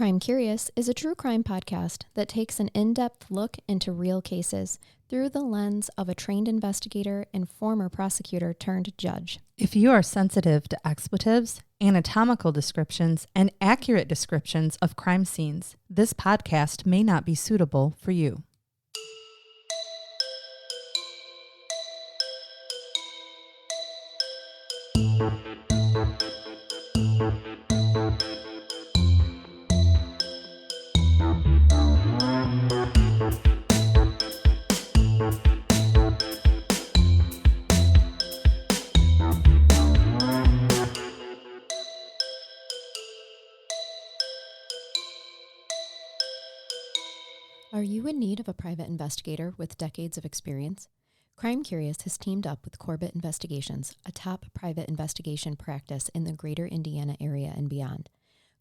Crime Curious is a true crime podcast that takes an in-depth look into real cases through the lens of a trained investigator and former prosecutor turned judge. If you are sensitive to expletives, anatomical descriptions, and accurate descriptions of crime scenes, this podcast may not be suitable for you. Are you in need of a private investigator with decades of experience? Crime Curious has teamed up with Corbett Investigations, a top private investigation practice in the greater Indiana area and beyond.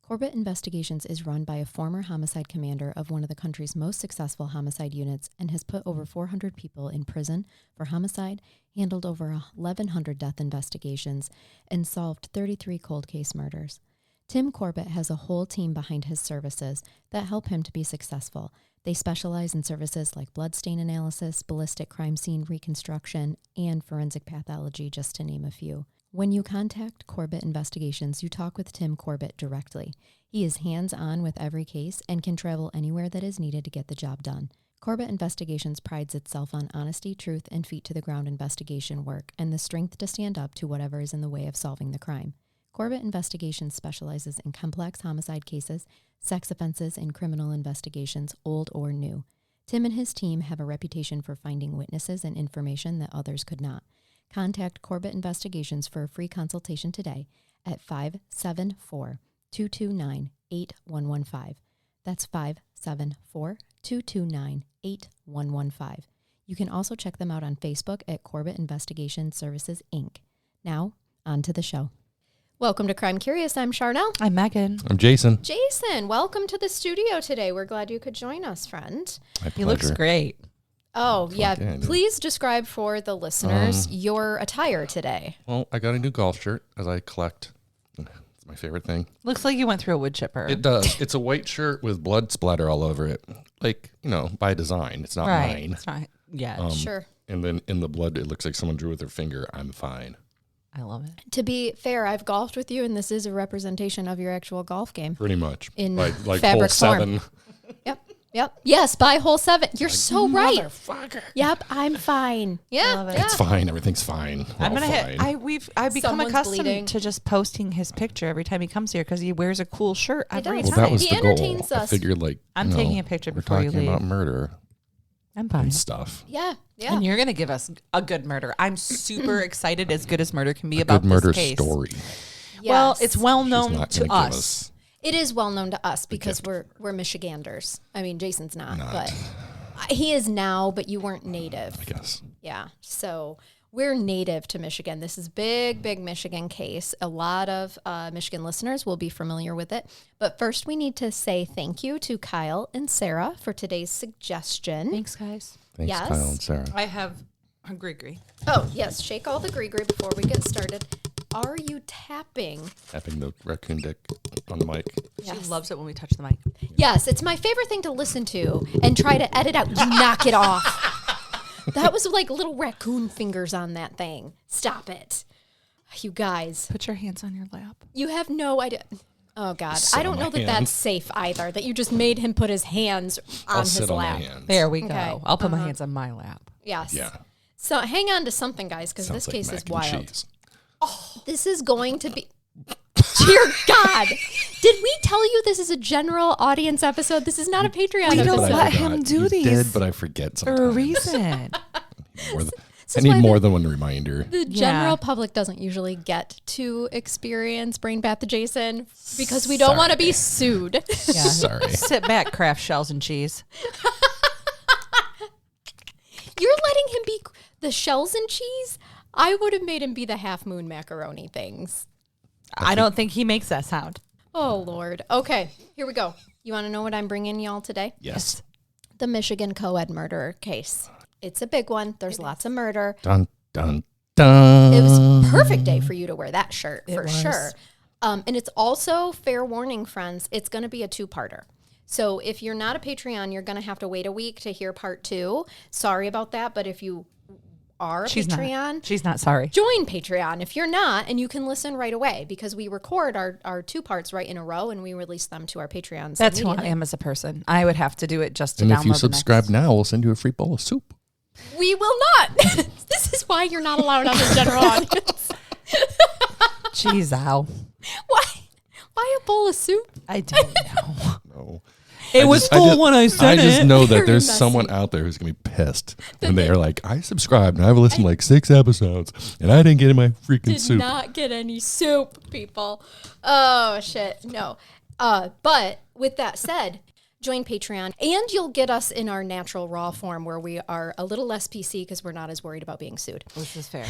Corbett Investigations is run by a former homicide commander of one of the country's most successful homicide units and has put over 400 people in prison for homicide, handled over 1,100 death investigations, and solved 33 cold case murders. Tim Corbett has a whole team behind his services that help him to be successful. They specialize in services like bloodstain analysis, ballistic crime scene reconstruction, and forensic pathology, just to name a few. When you contact Corbett Investigations, you talk with Tim Corbett directly. He is hands-on with every case and can travel anywhere that is needed to get the job done. Corbett Investigations prides itself on honesty, truth, and feet-to-the-ground investigation work and the strength to stand up to whatever is in the way of solving the crime. Corbett Investigations specializes in complex homicide cases, sex offenses, and criminal investigations, old or new. Tim and his team have a reputation for finding witnesses and information that others could not. Contact Corbett Investigations for a free consultation today at 574-229-8115. That's 574-229-8115. You can also check them out on Facebook at Corbett Investigation Services, Inc. Now, on to the show. Welcome to Crime Curious. I'm Charnell. I'm Megan. I'm Jason. Jason, welcome to the studio today. We're glad you could join us, friend. My He looks great. Oh, yeah. yeah, Please describe for the listeners your attire today. Well, I got a new golf shirt as I collect. It's my favorite thing. Looks like you went through a wood chipper. It does. It's a white shirt with blood splatter all over it. Like, by design. It's not mine. It's not. Yeah. Sure. And then in the blood, it looks like someone drew with their finger. I'm fine. I love it. To be fair, I've golfed with you, and this is a representation of your actual golf game. Pretty much. In like fabric hole form. 7. Yep. Yes, by hole 7. You're so right. Motherfucker. Yep, I'm fine. Yeah. It's fine. Everything's fine. I'm gonna fine. I've become Someone's accustomed bleeding. to just posting his picture every time he comes here because he wears a cool shirt every does. time. Well, that was He the goal. entertains I us. figured I'm taking a picture before you We're talking leave. about murder I'm fine. and stuff. Yeah. And you're gonna give us a good murder. I'm super excited, as good as murder can be about Good murder this case. story. Well, Yes. it's well She's known not to gonna give us. It is well known to us because we're Michiganders. I mean, Jason's not, but he is now, but you weren't native. I guess. Yeah. So we're native to Michigan. This is big Michigan case. A lot of Michigan listeners will be familiar with it. But first, we need to say thank you to Kyle and Sarah for today's suggestion. Thanks, guys. Thanks, Yes. Kyle and Sarah. I have a gree. Oh, yes. Shake all the gree-gree before we get started. Are you tapping? Tapping the raccoon dick on the mic. She loves it when we touch the mic. Yes, it's my favorite thing to listen to and try to edit out. You knock it off. That was like little raccoon fingers on that thing. Stop it. You guys. Put your hands on your lap. You have no idea. Oh, God. Sit I don't on know my that hand. that's safe either, that you just made him put his hands on I'll his sit on my lap. hands. There we go. Okay. I'll put my hands on my lap. Yes. Yeah. So hang on to something, guys, because Sounds this like case is mac and wild. cheese. This is going to be... Dear God. Did we tell you this is a general audience episode? This is not a Patreon We don't episode. let him do You these did, but I forget for sometimes. a reason. More than- This I is need why more than one reminder. The general public doesn't usually get to experience brain bath to Jason because we don't want to be sued. Yeah. Sorry. Sit back, craft shells and cheese. You're letting him be the shells and cheese? I would have made him be the half moon macaroni things. I don't think he makes that sound. Oh, Lord. Okay, here we go. You want to know what I'm bringing y'all today? Yes. The Michigan co-ed murder case. It's a big one. There's lots of murder. Dun, dun, dun. It was a perfect day for you to wear that shirt, for was. sure. And it's also, fair warning, friends, it's going to be a 2-parter. So if you're not a Patreon, you're going to have to wait a week to hear part 2. Sorry about that, but if you are a Patreon, she's not sorry. Join Patreon if you're not, and you can listen right away because we record our 2 parts right in a row and we release them to our Patreons. That's who I am as a person. I would have to do it just to download. And if you subscribe now, we'll send you a free bowl of soup. We will not. This is why you're not allowed on the general audience. Jeez, ow. Why a bowl of soup? I don't know. No. It was full when I said it. I just know that Very there's messy. someone out there who's going to be pissed when they are like, I subscribed and I've listened to like 6 episodes and I didn't get in my freaking soup. Did not get any soup, people. Oh, shit. No. But with that said, join Patreon and you'll get us in our natural raw form where we are a little less PC because we're not as worried about being sued. This is fair.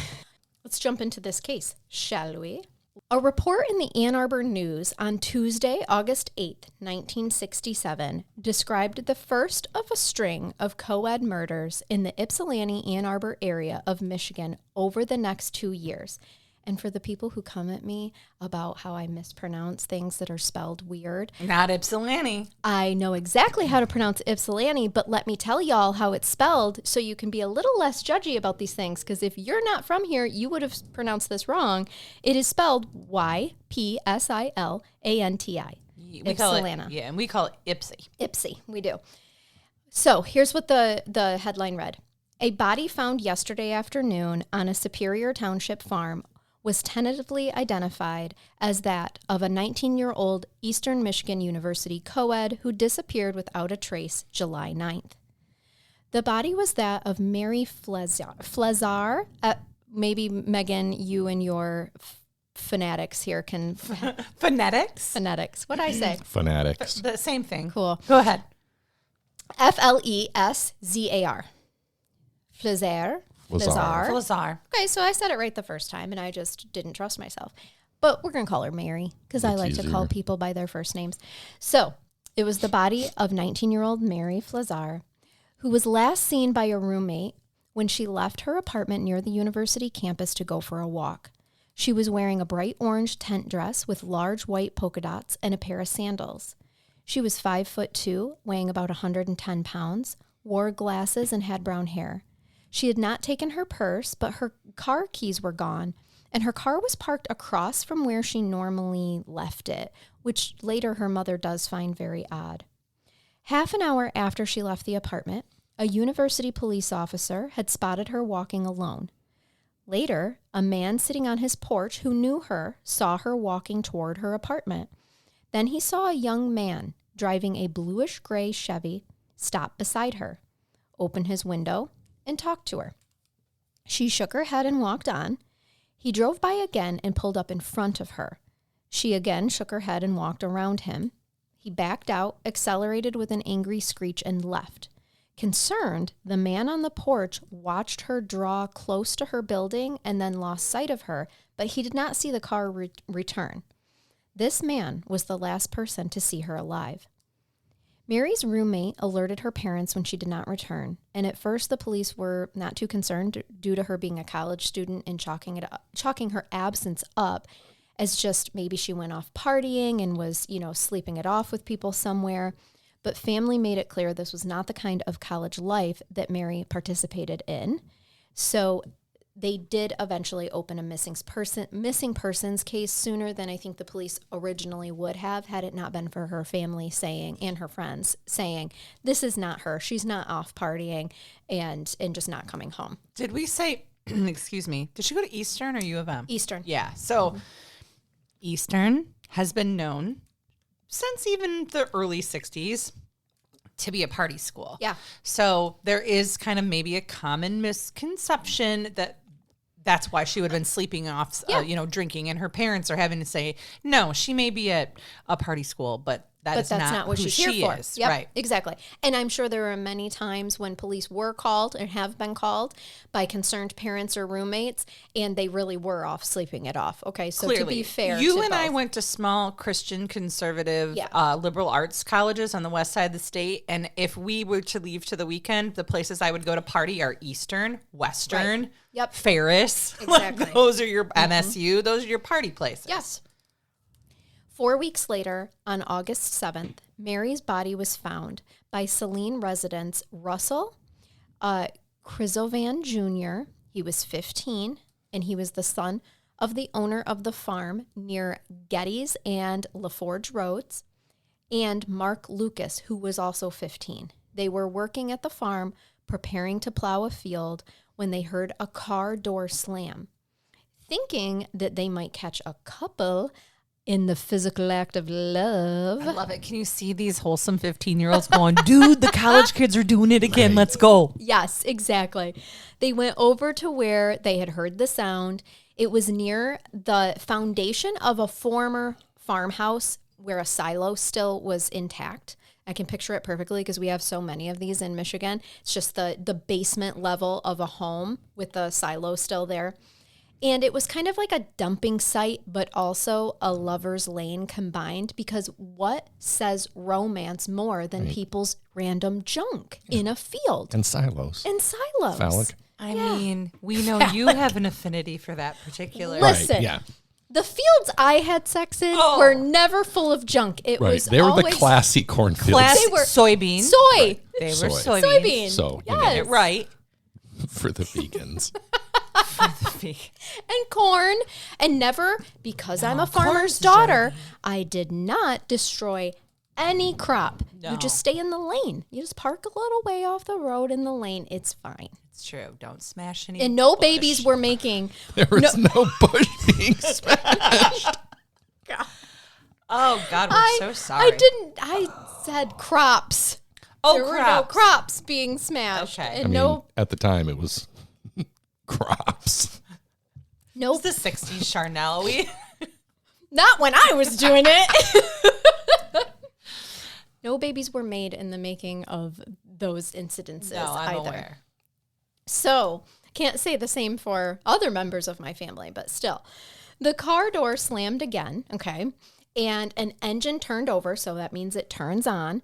Let's jump into this case, shall we? A report in the Ann Arbor News on Tuesday, August 8th, 1967, described the first of a string of co-ed murders in the Ypsilanti, Ann Arbor area of Michigan over the next 2 years. And for the people who come at me about how I mispronounce things that are spelled weird. Not Ypsilanti. I know exactly how to pronounce Ypsilanti, but let me tell y'all how it's spelled so you can be a little less judgy about these things. Because if you're not from here, you would have pronounced this wrong. It is spelled Ypsilanti. Ypsilanti. Yeah, and we call it Ipsy. Ipsy, we do. So here's what the headline read. A body found yesterday afternoon on a Superior Township farm was tentatively identified as that of a 19-year-old Eastern Michigan University co-ed who disappeared without a trace July 9th. The body was that of Mary Flezar. Maybe, Megan, you and your fanatics here can... Phonetics? Phonetics. What'd I say? Fanatics. The same thing. Cool. Go ahead. Fleszar. Flezar. Flezar. Okay, so I said it right the first time, and I just didn't trust myself. But we're going to call her Mary, because I like to call people by their first names. So it was the body of 19-year-old Mary Flezar, who was last seen by a roommate when she left her apartment near the university campus to go for a walk. She was wearing a bright orange tent dress with large white polka dots and a pair of sandals. She was 5'2", weighing about 110 pounds, wore glasses, and had brown hair. She had not taken her purse, but her car keys were gone, and her car was parked across from where she normally left it, which later her mother does find very odd. Half an hour after she left the apartment, a university police officer had spotted her walking alone. Later, a man sitting on his porch who knew her saw her walking toward her apartment. Then he saw a young man driving a bluish-gray Chevy stop beside her, open his window, and talked to her. She shook her head and walked on. He drove by again and pulled up in front of her. She again shook her head and walked around him. He backed out, accelerated with an angry screech, and left. Concerned, the man on the porch watched her draw close to her building and then lost sight of her, but he did not see the car return. This man was the last person to see her alive. Mary's roommate alerted her parents when she did not return, and at first the police were not too concerned due to her being a college student and chalking her absence up as just maybe she went off partying and was, sleeping it off with people somewhere. But family made it clear this was not the kind of college life that Mary participated in. So they did eventually open a missing persons case sooner than I think the police originally would have, had it not been for her family saying, and her friends saying, this is not her. She's not off partying and just not coming home. Did we say, excuse me, did she go to Eastern or U of M? Eastern. Yeah. So Eastern has been known since even the early 60s to be a party school. Yeah. So there is kind of maybe a common misconception that that's why she would have been sleeping off, drinking. And her parents are having to say, no, she may be at a party school, but that's not what she's here for. Yep, right. Exactly. And I'm sure there are many times when police were called and have been called by concerned parents or roommates, and they really were off sleeping it off. Okay, so Clearly. to be fair, you and I went to small Christian conservative liberal arts colleges on the west side of the state, and if we were to leave to the weekend, the places I would go to party are Eastern, Western, right. Yep. Ferris. Exactly. Like, those are your MSU. Those are your party places. Yes. 4 weeks later, on August 7th, Mary's body was found by Saline residents Russell Crisovan Jr. He was 15, and he was the son of the owner of the farm near Geddes and LaForge Roads, and Mark Lucas, who was also 15. They were working at the farm, preparing to plow a field, when they heard a car door slam. Thinking that they might catch a couple in the physical act of love. I love it. Can you see these wholesome 15-year-olds going, dude, the college kids are doing it again. Let's go. Yes, exactly. They went over to where they had heard the sound. It was near the foundation of a former farmhouse where a silo still was intact. I can picture it perfectly because we have so many of these in Michigan. It's just the basement level of a home with the silo still there. And it was kind of like a dumping site, but also a lover's lane combined, because what says romance more than people's random junk in a field? And silos. Phallic. I mean, we know you have an affinity for that particular. Listen, Right, yeah. the fields I had sex in were never full of junk. It Right. was They were always the classy cornfields. They were soybeans. soy. They were Soy. soybeans. So, you Yes. know, Right. for the vegans. And corn, and never, because I'm a corn's farmer's daughter, I did not destroy any crop. No. You just stay in the lane. You just park a little way off the road in the lane. It's fine. It's true. Don't smash any. And no bush. babies were making. There was no bush being smashed. Oh, God, we're so sorry. I said crops. Oh, there were no crops. crops being smashed. Okay. And I mean, no at the time it was crops. It's the 60s, Charnell. Not when I was doing it. No babies were made in the making of those incidences No, I'm either. aware. So, can't say the same for other members of my family, but still. The car door slammed again, okay, and an engine turned over, so that means it turns on.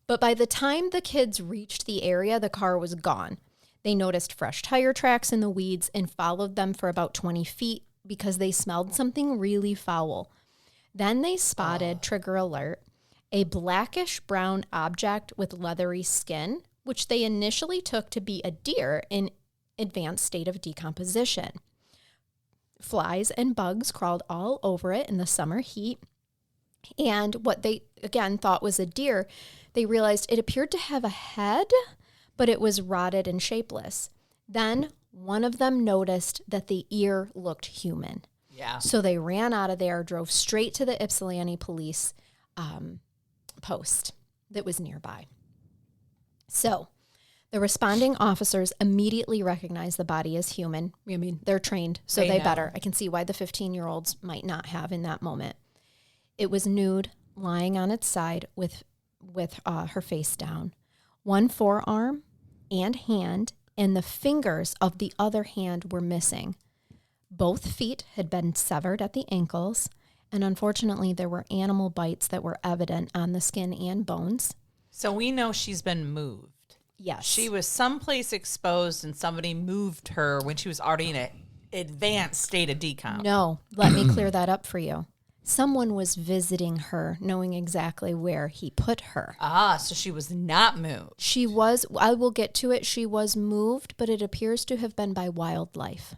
But by the time the kids reached the area, the car was gone. They noticed fresh tire tracks in the weeds and followed them for about 20 feet because they smelled something really foul. Then they spotted, trigger alert, a blackish brown object with leathery skin, which they initially took to be a deer in advanced state of decomposition. Flies and bugs crawled all over it in the summer heat. And what they, again, thought was a deer, they realized it appeared to have a head, but it was rotted and shapeless. Then one of them noticed that the ear looked human. Yeah. So they ran out of there, drove straight to the Ypsilanti police post that was nearby. So the responding officers immediately recognized the body as human. I mean, they're trained, so they know. better. I can see why the 15-year-olds might not have in that moment. It was nude, lying on its side with her face down. One forearm and hand and the fingers of the other hand were missing. Both feet had been severed at the ankles, and unfortunately there were animal bites that were evident on the skin and bones. So we know she's been moved. Yes. She was someplace exposed and somebody moved her when she was already in an advanced state of decomp. No, let me clear that up for you. Someone was visiting her, knowing exactly where he put her. Ah, so she was not moved. She was, I will get to it, she was moved, but it appears to have been by wildlife.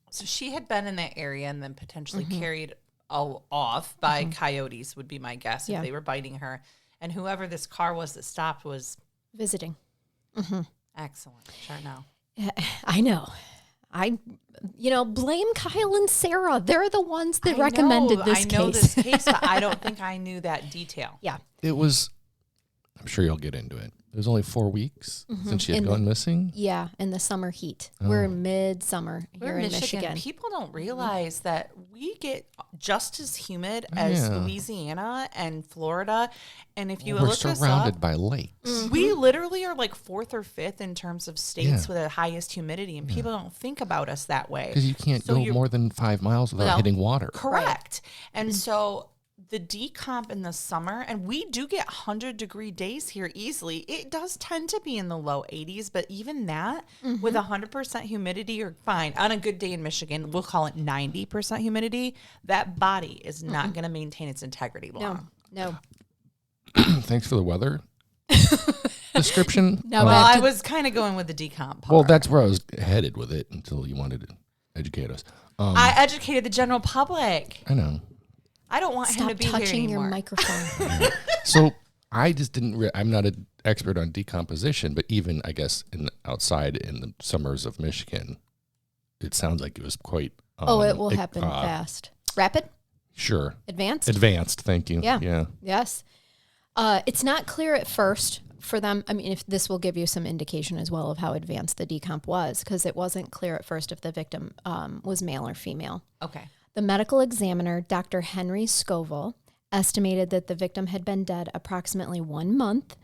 So she had been in that area and then potentially carried off by coyotes, would be my guess, Yeah. if they were biting her. And whoever this car was that stopped was Visiting. excellent. Charnell. I know. Blame Kyle and Sarah. They're the ones that recommended this case. I know this case, but I don't think I knew that detail. Yeah. It was, I'm sure you'll get into it. It was only 4 weeks since she had gone missing. Yeah, in the summer heat. We're in midsummer here We're in Michigan. People don't realize that we get just as humid as Yeah. Louisiana and Florida. And if you We're look us surrounded up, by lakes. we literally are like 4th or 5th in terms of states Yeah. with the highest humidity, and people don't think about us that way. Because you can't So go you're- more than 5 miles without Well, hitting water. Correct. And so the decomp in the summer, and we do get 100-degree days here easily. It does tend to be in the low 80s, but even that with 100% humidity, or fine, on a good day in Michigan, we'll call it 90% humidity, that body is not going to maintain its integrity long. No. Thanks for the weather description. No, Well, I was kind of going with the decomp part. Well, that's where I was headed with it until you wanted to educate us. I educated the general public. I know. I don't want him Stop to be here touching anymore. your microphone. So I just didn't. I'm not an expert on decomposition, but even I guess outside in the summers of Michigan, it sounds like it was quite. It will happen fast. Rapid? Sure. Advanced? Advanced. Thank you. Yeah. Yes. It's not clear at first for them. I mean, if this will give you some indication as well of how advanced the decomp was, because it wasn't clear at first if the victim was male or female. Okay. The medical examiner, Dr. Henry Scoville, estimated that the victim had been dead approximately 1 month,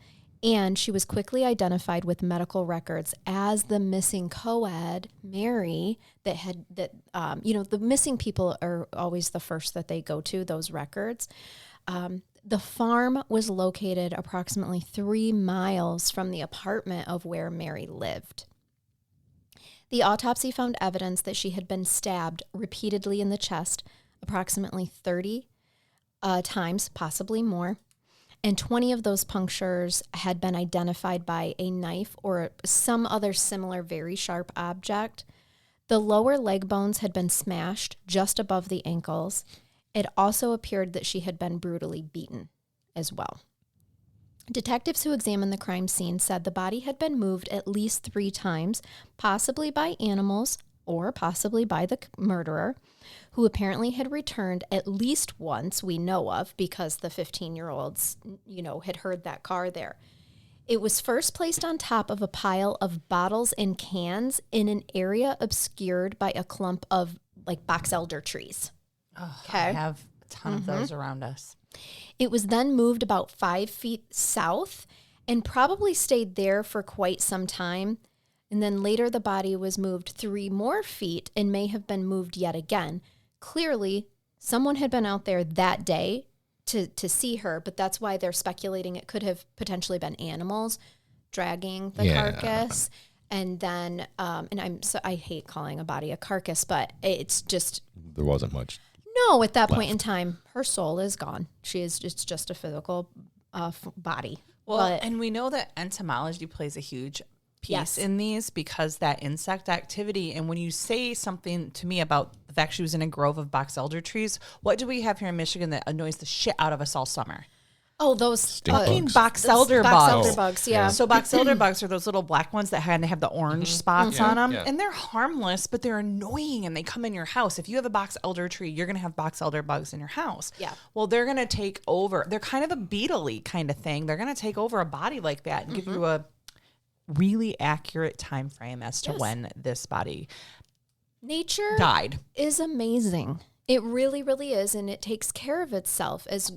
and she was quickly identified with medical records as the missing co-ed, Mary, the missing people are always the first that they go to, those records. The farm was located approximately 3 miles from the apartment of where Mary lived. The autopsy found evidence that she had been stabbed repeatedly in the chest, approximately 30 times, possibly more, and 20 of those punctures had been identified by a knife or some other similar very sharp object. The lower leg bones had been smashed just above the ankles. It also appeared that she had been brutally beaten as well. Detectives who examined the crime scene said the body had been moved at least 3 times, possibly by animals or possibly by the murderer, who apparently had returned at least once, we know of, because the 15-year-olds, had heard that car there. It was first placed on top of a pile of bottles and cans in an area obscured by a clump of box elder trees. Oh, okay. I have a ton of those around us. It was then moved about 5 feet south and probably stayed there for quite some time. And then later the body was moved 3 more feet and may have been moved yet again. Clearly, someone had been out there that day to see her, but that's why they're speculating it could have potentially been animals dragging the carcass. And then, I hate calling a body a carcass, but it's just... There wasn't much. No, at that point in time, her soul is gone. It's just a physical body. Well, and we know that entomology plays a huge piece in these because that insect activity. And when you say something to me about the fact she was in a grove of box elder trees, what do we have here in Michigan that annoys the shit out of us all summer? Oh, those fucking box elder bugs. Box elder bugs, yeah. So box elder bugs are those little black ones that kind of have the orange spots on them. Yeah. And they're harmless, but they're annoying and they come in your house. If you have a box elder tree, you're going to have box elder bugs in your house. Yeah. Well, they're going to take over. They're kind of a beetle-y kind of thing. They're going to take over a body like that and give you a really accurate time frame as to when this body died. Is amazing. It really, really is, and it takes care of itself. As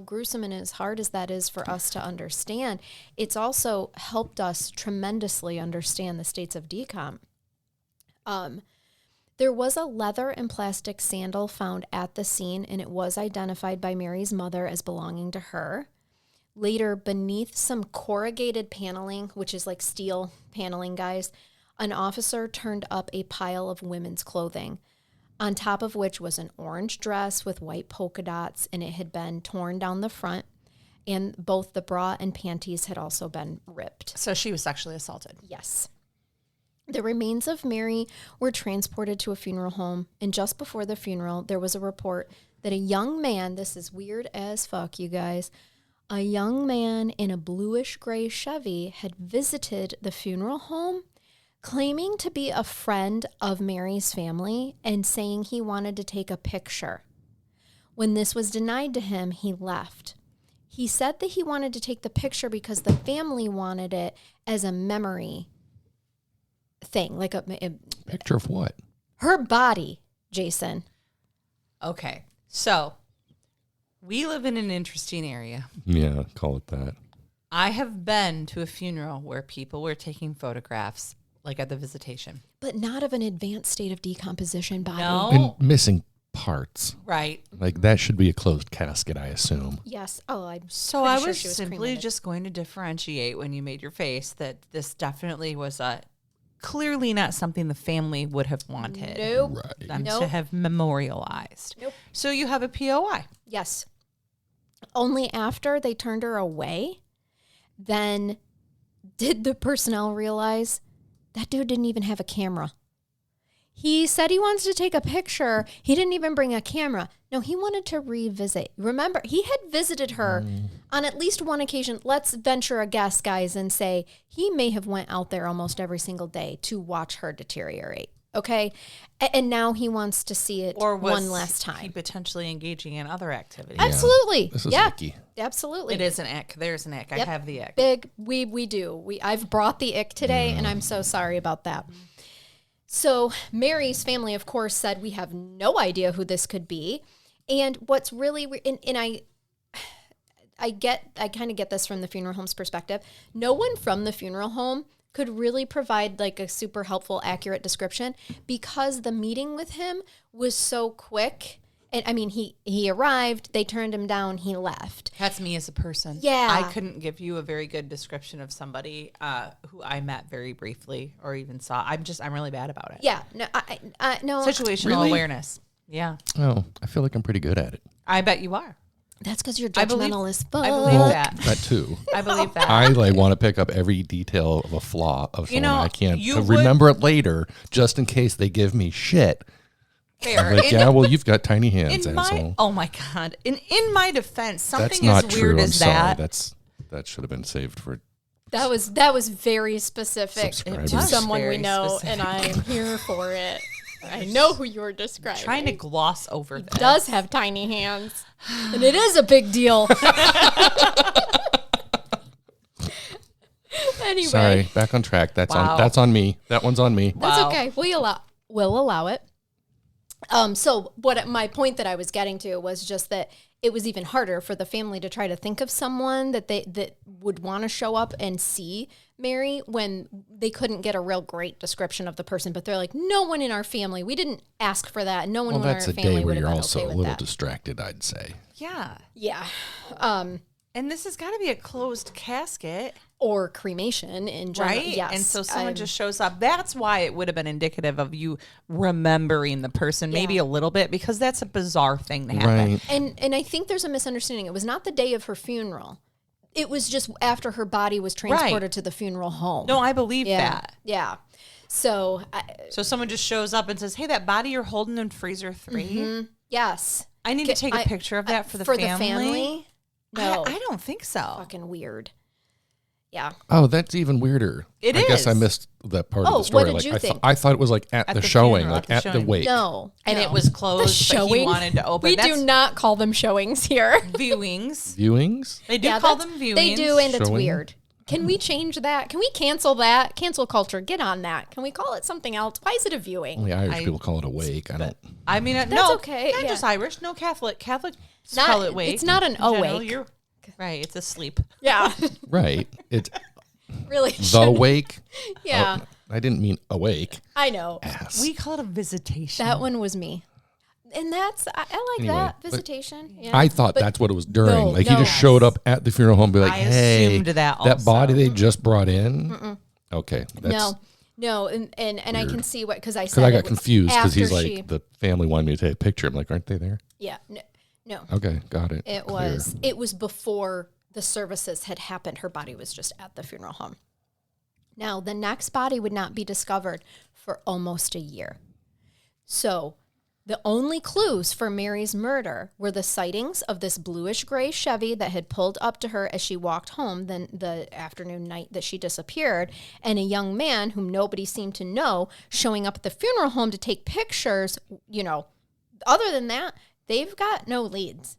gruesome and as hard as that is for us to understand, it's also helped us tremendously understand the states of decomp. There was a leather and plastic sandal found at the scene, and it was identified by Mary's mother as belonging to her. Later, beneath some corrugated paneling, which is like steel paneling, guys, an officer turned up a pile of women's clothing, on top of which was an orange dress with white polka dots, and it had been torn down the front, and both the bra and panties had also been ripped. So she was sexually assaulted. Yes. The remains of Mary were transported to a funeral home, and just before the funeral, there was a report that a young man, this is weird as fuck, you guys, a young man in a bluish-gray Chevy had visited the funeral home, claiming to be a friend of Mary's family and saying he wanted to take a picture. When this was denied to him, he left. He said that he wanted to take the picture because the family wanted it as a memory thing. Like a picture of what? Her body, Jason. Okay. So we live in an interesting area. Yeah, call it that. I have been to a funeral where people were taking photographs, like at the visitation. But not of an advanced state of decomposition body. No. And missing parts. Right. Like that should be a closed casket, I assume. Yes. Oh, I'm So pretty I sure was she was simply cremated. just going to differentiate when you made your face that this definitely was clearly not something the family would have wanted Nope. Right. them Nope. to have memorialized. Nope. So you have a POI. Yes. Only after they turned her away, then did the personnel realize that dude didn't even have a camera. He said he wants to take a picture. He didn't even bring a camera. No, he wanted to revisit. Remember, he had visited her on at least one occasion. Let's venture a guess, guys, and say he may have went out there almost every single day to watch her deteriorate. Okay? And now he wants to see it Or was one last he time. potentially engaging in other activities? Absolutely. This is yeah. icky. Absolutely. It is an ick. There's an ick. Yep. I have the ick. Big. We do. I've brought the ick today, and I'm so sorry about that. So Mary's family, of course, said we have no idea who this could be. And what's really and I kind of get this from the funeral home's perspective. No one from the funeral home could really provide like a super helpful, accurate description because the meeting with him was so quick. And I mean, he arrived, they turned him down, he left. That's me as a person. Yeah. I couldn't give you a very good description of somebody who I met very briefly or even saw. I'm really bad about it. Yeah, no, no. Situational Really? awareness. Yeah. Oh, I feel like I'm pretty good at it. I bet you are. That's because you're I believe- judgmental as fuck. I believe Well, that. that too. I believe that. I want to pick up every detail of a flaw of someone. know, I can't you to would- remember it later, just in case they give me shit. Fair. I'm like, yeah, well, you've got tiny hands, in asshole. my oh my god. In my defense, That's something not as weird true. I'm as sorry. that. That should have been saved for. That was very specific Subscribers. to was someone we very know, specific. and I am here for it. I know who you're describing. Trying to gloss over that. does have tiny hands, and it is a big deal. Anyway, Sorry, back on track. That's Wow. on me. That one's on me. that's Wow. okay. We'll allow it. So my point that I was getting to was just that it was even harder for the family to try to think of someone that would want to show up and see Mary when they couldn't get a real great description of the person. But they're like, no one in our family. We didn't ask for that. No one Well, in our that's a family day where would have you're been also okay a with little that. distracted, I'd say. Yeah. Yeah. And this has got to be a closed casket, Or cremation in general. right? Yes. And so someone just shows up. That's why it would have been indicative of you remembering the person maybe Yeah. a little bit, because that's a bizarre thing to happen. Right. And I think there's a misunderstanding. It was not the day of her funeral. It was just after her body was transported to the funeral home. No, I believe yeah. that. Yeah. So, So someone just shows up and says, hey, that body you're holding in freezer 3, yes. I need to take a picture of that for the family. No. I don't think so. Fucking weird. Yeah. Oh, that's even weirder. It I guess I is. missed that part Oh, of the story. what did you think? I thought it was like at the the showing, funeral, like at at the the showing. wake. No. And it no. was closed, but he showing? wanted to open. We That's do not call them showings here. viewings. Viewings? They do Yeah, call that's- them viewings. They do, and it's Showing? weird. Can we change that? Can we cancel that? Cancel culture. Get on that. Can we call it something else? Why is it a viewing? Only Irish I- people call it a wake. I don't. I mean, no, okay, not yeah. just Irish. No Catholic. Catholics Not- call it wake. it's not an in general. awake. You're right. It's a sleep. Yeah. Right. It's Really. the wake. Yeah. Oh, I didn't mean awake. I know. Ass. We call it a visitation. That one was me. And that's, I like Anyway, that. but Visitation. Yeah. I thought But that's what it was during. no, Like he no. just showed up at the funeral home, and be like, I "Hey, assumed that also. body they just brought in." Okay, that's No, and I can weird. see what, because I said because I it got was confused because he's after like the family wanted me to take a picture. I'm like, aren't they there? yeah, no. Okay, got it. It Clear. was before the services had happened. Her body was just at the funeral home. Now, the next body would not be discovered for almost a year. So, the only clues for Mary's murder were the sightings of this bluish-gray Chevy that had pulled up to her as she walked home the afternoon night that she disappeared, and a young man whom nobody seemed to know showing up at the funeral home to take pictures. You know, other than that, they've got no leads.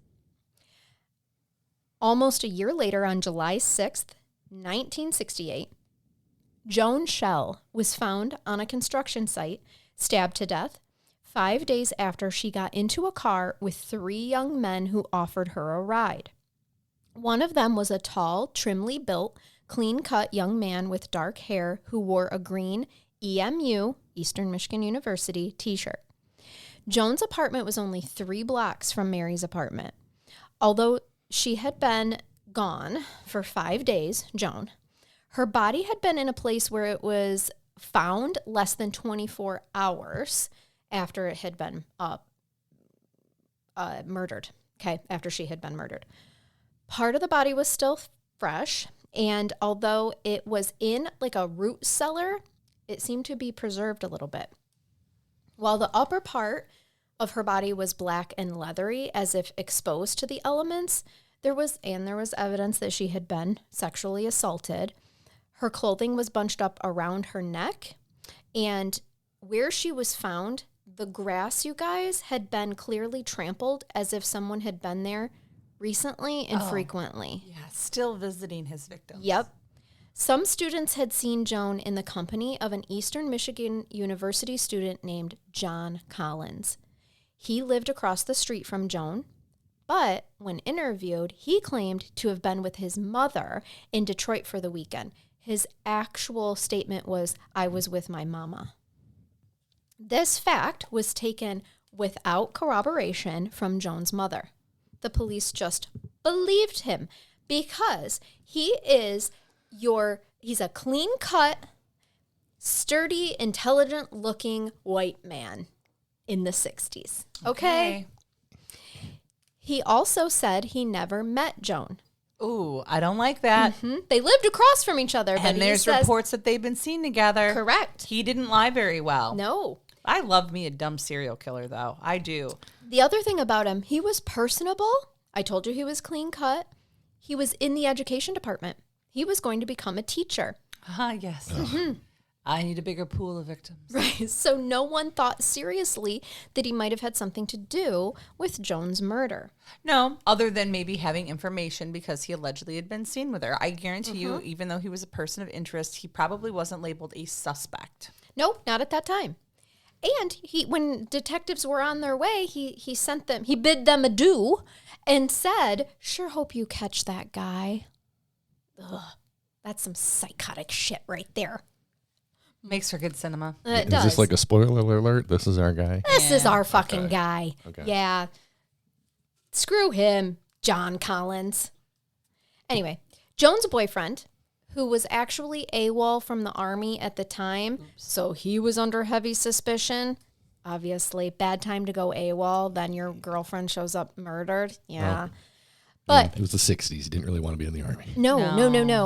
Almost a year later, on July 6th, 1968, Joan Schell was found on a construction site, stabbed to death, 5 days after she got into a car with 3 young men who offered her a ride. One of them was a tall, trimly built, clean-cut young man with dark hair who wore a green EMU, Eastern Michigan University, t-shirt. Joan's apartment was only 3 blocks from Mary's apartment. Although she had been gone for 5 days, Joan, her body had been in a place where it was found less than 24 hours after it had been murdered. Okay, after she had been murdered. Part of the body was still fresh, and although it was in like a root cellar, it seemed to be preserved a little bit. While the upper part of her body was black and leathery, as if exposed to the elements, there was evidence that she had been sexually assaulted. Her clothing was bunched up around her neck, and where she was found, the grass, you guys, had been clearly trampled as if someone had been there recently and frequently. Yeah, still visiting his victims. Yep. Some students had seen Joan in the company of an Eastern Michigan University student named John Collins. He lived across the street from Joan, but when interviewed, he claimed to have been with his mother in Detroit for the weekend. His actual statement was, "I was with my mama." This fact was taken without corroboration from Joan's mother. The police just believed him because he's a clean-cut, sturdy, intelligent-looking white man in the 60s. Okay? He also said he never met Joan. Ooh, I don't like that. Mm-hmm. They lived across from each other. And there's reports that they've been seen together. Correct. He didn't lie very well. No. I love me a dumb serial killer, though. I do. The other thing about him, he was personable. I told you he was clean cut. He was in the education department. He was going to become a teacher. Yes. Mm-hmm. I need a bigger pool of victims. Right. So no one thought seriously that he might have had something to do with Joan's murder. No, other than maybe having information because he allegedly had been seen with her. I guarantee you, even though he was a person of interest, he probably wasn't labeled a suspect. Nope, not at that time. And when detectives were on their way, he bid them adieu and said, "Sure hope you catch that guy." Ugh, that's some psychotic shit right there. Makes for good cinema. It Is does. this like a spoiler alert? This is our guy? This is our fucking guy. Okay. Yeah. Screw him, John Collins. Anyway, Joan's boyfriend, who was actually AWOL from the Army at the time, so he was under heavy suspicion. Obviously, bad time to go AWOL, then your girlfriend shows up murdered. Yeah. But it was the 60s. He didn't really want to be in the Army. No.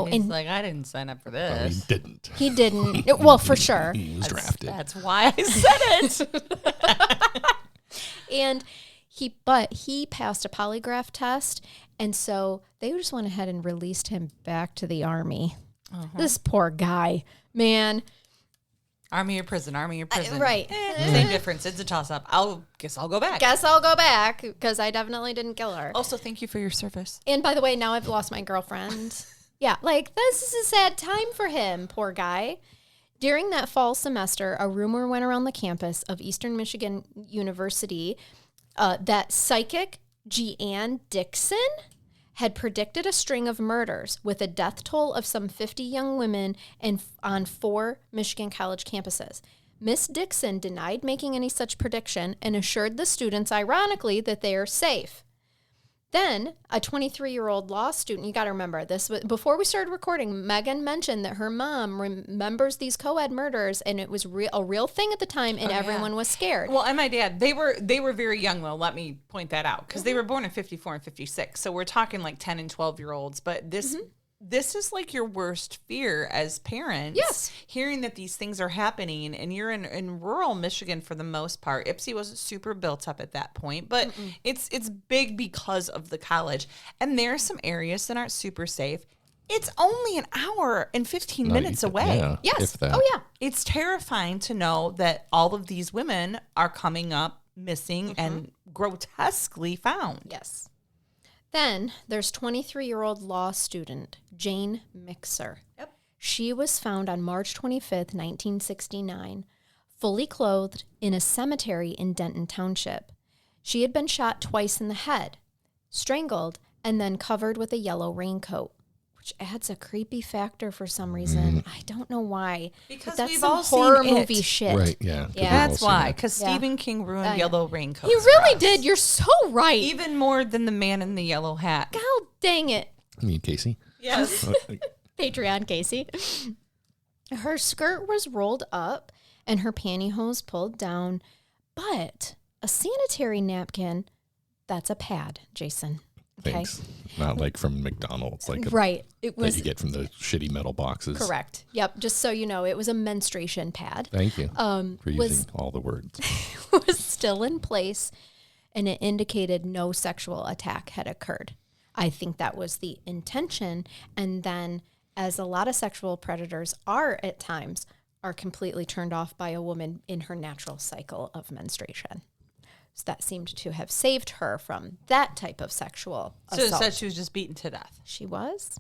He's And like, I didn't sign up for Well, this. he didn't. he didn't. Well, for sure. He was drafted. That's why I said it. And he passed a polygraph test, and so they just went ahead and released him back to the Army. This poor guy, man. Army or prison, Right. Same difference. It's a toss-up. Guess I'll go back. Guess I'll go back because I definitely didn't kill her. Also, thank you for your service. And by the way, now I've lost my girlfriend. Yeah, like this is a sad time for him, poor guy. During that fall semester, a rumor went around the campus of Eastern Michigan University that psychic Jeanne Dixon had predicted a string of murders with a death toll of some 50 young women on 4 Michigan college campuses. Miss Dixon denied making any such prediction and assured the students, ironically, that they are safe. Then, a 23-year-old law student, you got to remember this, before we started recording, Megan mentioned that her mom remembers these co-ed murders, and it was a real thing at the time, and everyone was scared. Well, and my dad, they were very young, though, let me point that out, because they were born in 54 and 56, so we're talking like 10 and 12-year-olds, but this is like your worst fear as parents. Yes. Hearing that these things are happening, and you're in rural Michigan for the most part. Ypsi wasn't super built up at that point, but it's big because of the college. And there are some areas that aren't super safe. It's only an hour and 15 minutes away. Yeah, Yes. if that. Oh, yeah. It's terrifying to know that all of these women are coming up missing and grotesquely found. Yes. Then there's 23-year-old law student Jane Mixer. Yep. She was found on March 25th, 1969, fully clothed in a cemetery in Denton Township. She had been shot twice in the head, strangled, and then covered with a yellow raincoat, which which adds a creepy factor for some reason. I don't know why. Because that's we've some all horror seen movie it. shit. Right, yeah. Yeah. That's why, because Yeah. Stephen King ruined Yeah. Yellow Raincoats. He for really us. did. You're so right. Even more than the man in the yellow hat. God dang it. You mean Casey? Yes. Patreon Casey. Her skirt was rolled up and her pantyhose pulled down, but a sanitary napkin, that's a pad, Jason. Okay. Thanks. Not like from McDonald's, like Right. It that was you get from the shitty metal boxes. correct. Yep. Just so you know, it was a menstruation pad. Thank you for was- using all the words. Was still in place and it indicated no sexual attack had occurred. I think that was the intention. And then, as a lot of sexual predators are at times, are completely turned off by a woman in her natural cycle of menstruation. So that seemed to have saved her from that type of sexual So it assault. said she was just beaten to death. She was.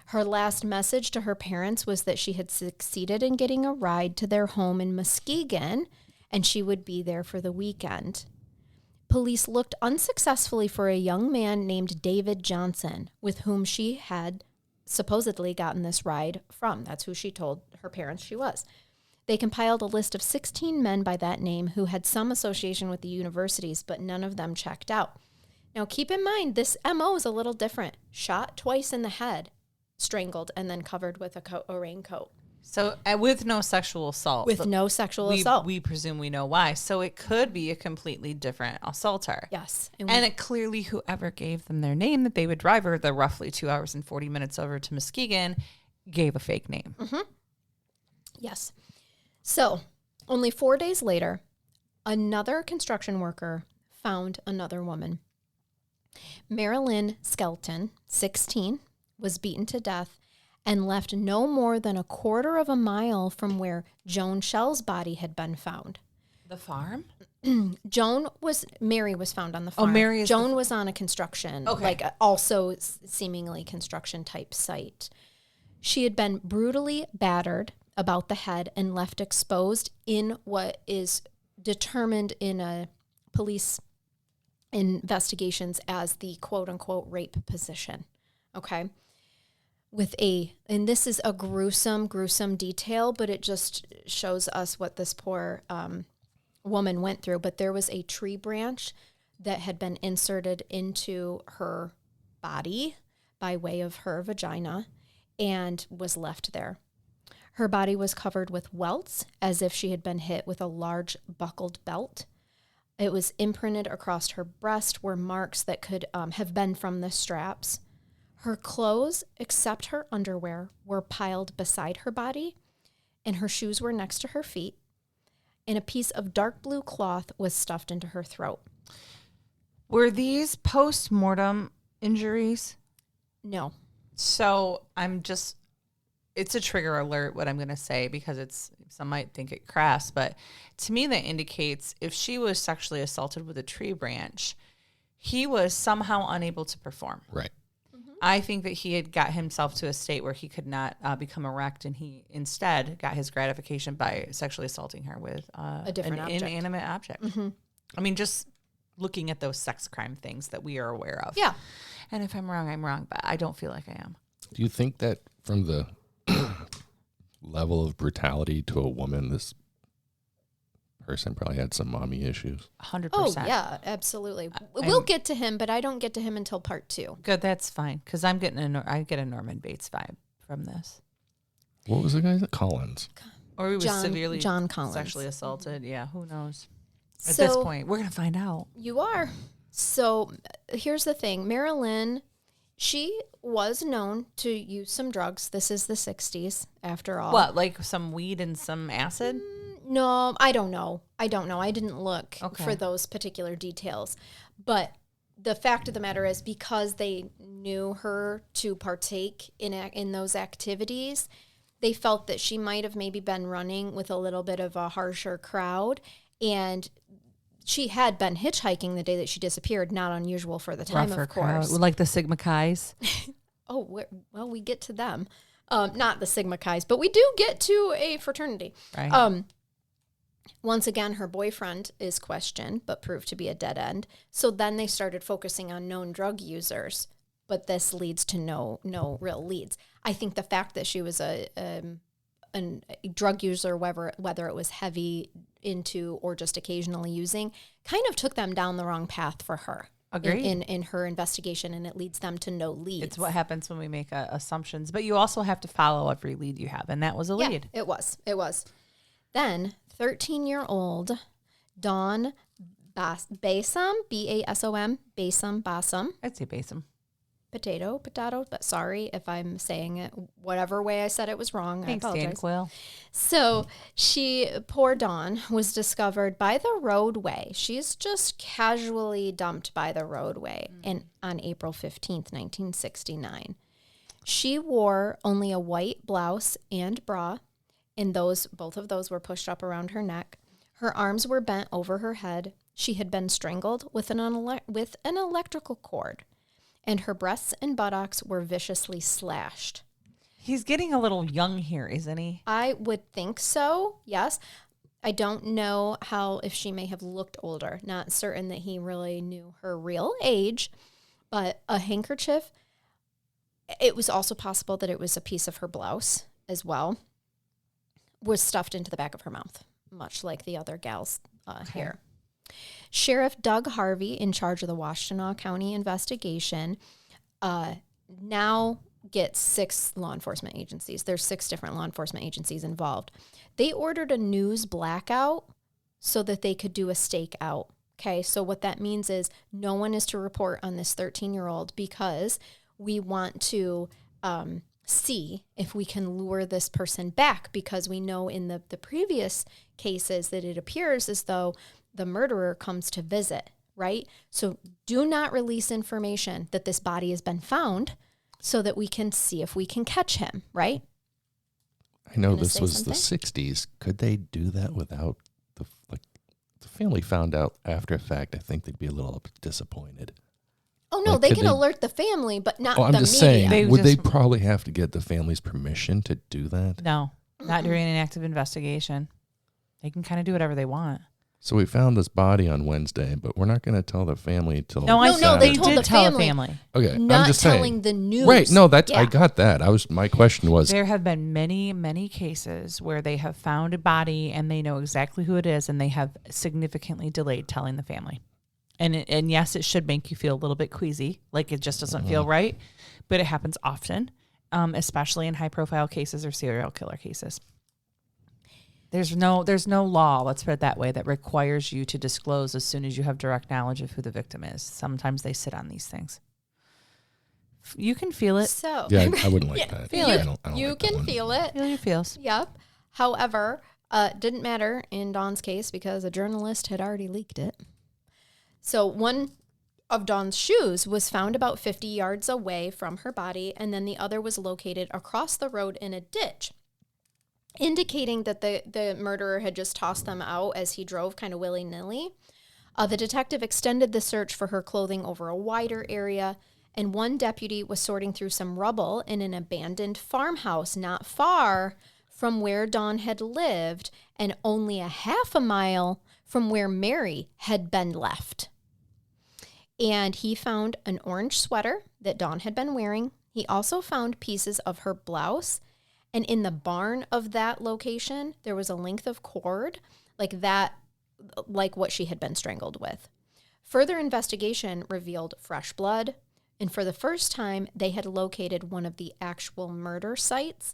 Her last message to her parents was that she had succeeded in getting a ride to their home in Muskegon, and she would be there for the weekend. Police looked unsuccessfully for a young man named David Johnson, with whom she had supposedly gotten this ride from. That's who she told her parents she was. They compiled a list of 16 men by that name who had some association with the universities, but none of them checked out. Now, keep in mind, this MO is a little different. Shot twice in the head, strangled, and then covered with a raincoat. So with no sexual assault. With but no sexual assault. We presume we know why. So it could be a completely different assaulter. Yes. And it clearly, whoever gave them their name that they would drive her the roughly 2 hours and 40 minutes over to Muskegon gave a fake name. Mm-hmm. Yes. So only 4 days later, another construction worker found another woman. Marilyn Skelton, 16, was beaten to death and left no more than a quarter of a mile from where Joan Shell's body had been found. The farm? Mary was found on the farm. Mary is Joan was on a construction, Okay. like also seemingly construction type site. She had been brutally battered about the head and left exposed in what is determined in a police investigations as the quote unquote rape position. Okay. And this is a gruesome detail, but it just shows us what this poor woman went through. But there was a tree branch that had been inserted into her body by way of her vagina and was left there. Her body was covered with welts as if she had been hit with a large buckled belt. It was imprinted across her breast were marks that could have been from the straps. Her clothes, except her underwear, were piled beside her body, and her shoes were next to her feet, and a piece of dark blue cloth was stuffed into her throat. Were these post-mortem injuries? No. So it's a trigger alert what I'm going to say because some might think it crass, but to me that indicates if she was sexually assaulted with a tree branch, he was somehow unable to perform. Right. I think that he had got himself to a state where he could not become erect, and he instead got his gratification by sexually assaulting her with A different an object. inanimate object. Mm-hmm. I mean, just looking at those sex crime things that we are aware of. Yeah. And if I'm wrong, I'm wrong, but I don't feel like I am. Do you think that from the level of brutality to a woman, this person probably had some mommy issues? 100%. Oh, yeah, absolutely. We'll get to him, but I don't get to him until part 2. Good, that's fine, because I get a Norman Bates vibe from this. What was the guy's name? Collins. Or he was severely John Collins. sexually assaulted. Yeah, who knows? At So- this point, we're going to find out. You are. So here's the thing. Marilyn, she was known to use some drugs. This is the 60s, after all. What, like some weed and some acid? No, I don't know. I didn't look Okay. for those particular details. But the fact of the matter is, because they knew her to partake in those activities, they felt that she might have maybe been running with a little bit of a harsher crowd. And she had been hitchhiking the day that she disappeared, not unusual for the time, Rougher of course. crowd. Like the Sigma Chi's. Oh, well, we get to them. Not the Sigma Chi's, but we do get to a fraternity. Right. Once again, her boyfriend is questioned, but proved to be a dead end. So then they started focusing on known drug users. but this leads to no real leads. I think the fact that she was a drug user, whether it was heavy into or just occasionally using, kind of took them down the wrong path for her. Agreed. In her investigation, and it leads them to no leads. It's what happens when we make assumptions, but you also have to follow every lead you have, and that was a lead. It was. Then 13-year-old Dawn Basom, B-A-S-O-M, Basom. I'd say Basom. Potato, but sorry if I'm saying it whatever way I said it was wrong. Thanks, I apologize. Dan Quill. So poor Dawn, was discovered by the roadway. She's just casually dumped by the roadway on April 15th, 1969. She wore only a white blouse and bra, and both of those were pushed up around her neck. Her arms were bent over her head. She had been strangled with an electrical cord, and her breasts and buttocks were viciously slashed. He's getting a little young here, isn't he? I would think so, yes. I don't know if she may have looked older. Not certain that he really knew her real age, but a handkerchief. It was also possible that it was a piece of her blouse as well, was stuffed into the back of her mouth, much like the other gals here. Sheriff Doug Harvey, in charge of the Washtenaw County investigation, now gets 6 law enforcement agencies. There's 6 different law enforcement agencies involved. They ordered a news blackout so that they could do a stakeout. Okay, so what that means is no one is to report on this 13-year-old because we want to see if we can lure this person back, because we know in the previous cases that it appears as though the murderer comes to visit, right? So do not release information that this body has been found so that we can see if we can catch him, right? I know this was the 60s. Could they do that without the family found out after the fact? I think they'd be a little disappointed. Oh, no, they can alert the family, but not the media. I'm just saying, would they probably have to get the family's permission to do that? No, not during an active investigation. They can kind of do whatever they want. So we found this body on Wednesday, but we're not going to tell the family till No, they told the family. Okay, not I'm just telling saying. The news. Right, no, I got that. My question was, there have been many, many cases where they have found a body and they know exactly who it is, and they have significantly delayed telling the family. And yes, it should make you feel a little bit queasy, like it just doesn't feel right, but it happens often, especially in high-profile cases or serial killer cases. There's no law, let's put it that way, that requires you to disclose as soon as you have direct knowledge of who the victim is. Sometimes they sit on these things. You can feel it. So yeah, I wouldn't like that. Feel it. I don't you like can feel it. Feel your feels. Yep. However, didn't matter in Dawn's case because a journalist had already leaked it. So one of Dawn's shoes was found about 50 yards away from her body, and then the other was located across the road in a ditch, indicating that the murderer had just tossed them out as he drove kind of willy-nilly. The detective extended the search for her clothing over a wider area, and one deputy was sorting through some rubble in an abandoned farmhouse not far from where Dawn had lived and only a half a mile from where Mary had been left. And he found an orange sweater that Dawn had been wearing. He also found pieces of her blouse. And in the barn of that location, there was a length of cord like what she had been strangled with. Further investigation revealed fresh blood. And for the first time, they had located one of the actual murder sites.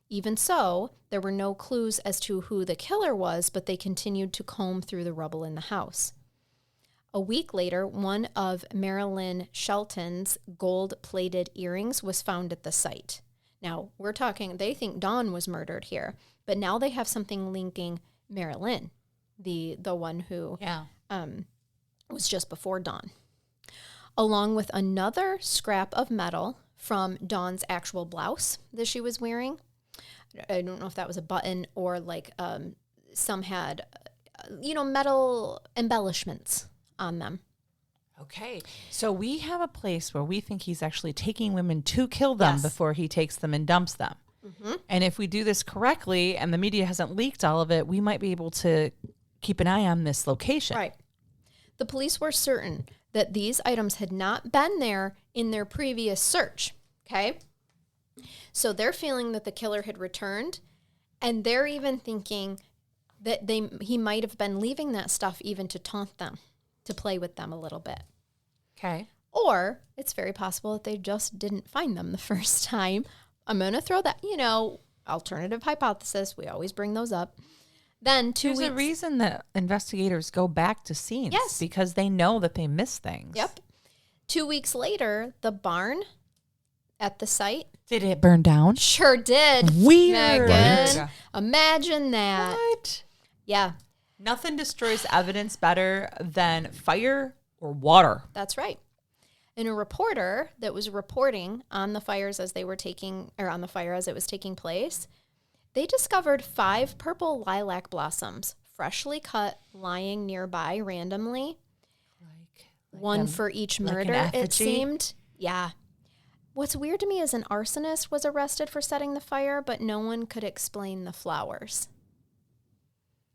Even so, there were no clues as to who the killer was, but they continued to comb through the rubble in the house. A week later, one of Marilyn Shelton's gold-plated earrings was found at the site. Now, we're talking, they think Dawn was murdered here, but now they have something linking Marilyn, the one who was just before Dawn, along with another scrap of metal from Dawn's actual blouse that she was wearing. I don't know if that was a button or some had, metal embellishments on them. Okay, so we have a place where we think he's actually taking women to kill them before he takes them and dumps them. Mm-hmm. And if we do this correctly and the media hasn't leaked all of it, we might be able to keep an eye on this location. Right. The police were certain that these items had not been there in their previous search. Okay? So they're feeling that the killer had returned, and they're even thinking that he might have been leaving that stuff even to taunt them, to play with them a little bit. Okay. Or it's very possible that they just didn't find them the first time. I'm going to throw that, alternative hypothesis. We always bring those up. Then There's a reason that investigators go back to scenes. Yes. Because they know that they miss things. Yep. 2 weeks later, the barn at the site. Did it burn down? Sure did. Weird. Megan. Right. Imagine that. What? Yeah, Nothing destroys evidence better than fire or water. that's right. And a reporter that was reporting on the fires as they were on the fire as it was taking place, they discovered 5 purple lilac blossoms, freshly cut, lying nearby randomly. One for each murder, an it effigy? seemed. Yeah. What's weird to me is an arsonist was arrested for setting the fire, but no one could explain the flowers.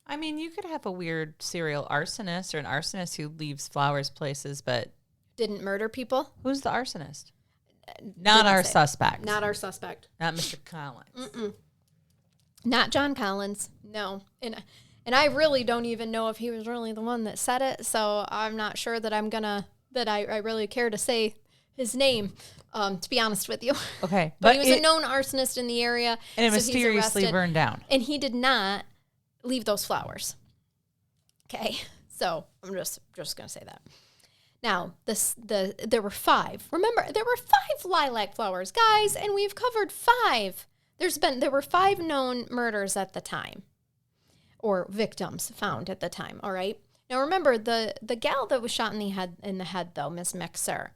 I mean, you could have a weird serial arsonist or an arsonist who leaves flowers places, but Didn't murder people? who's the arsonist? Not our say. suspect. Not our suspect. Not Mr. Collins. Not John Collins. No. And I really don't even know if he was really the one that said it, so I'm not sure that I really care to say his name, to be honest with you. Okay. But he was a known arsonist in the area. And it so he's mysteriously arrested. burned down. And he did not leave those flowers. Okay. So I'm just going to say that. Now, there were 5. Remember, there were 5 lilac flowers, guys, and we've covered 5. There were 5 known murders at the time, or victims found at the time. All right. Now, remember the gal that was shot in the head though, Miss Mixer.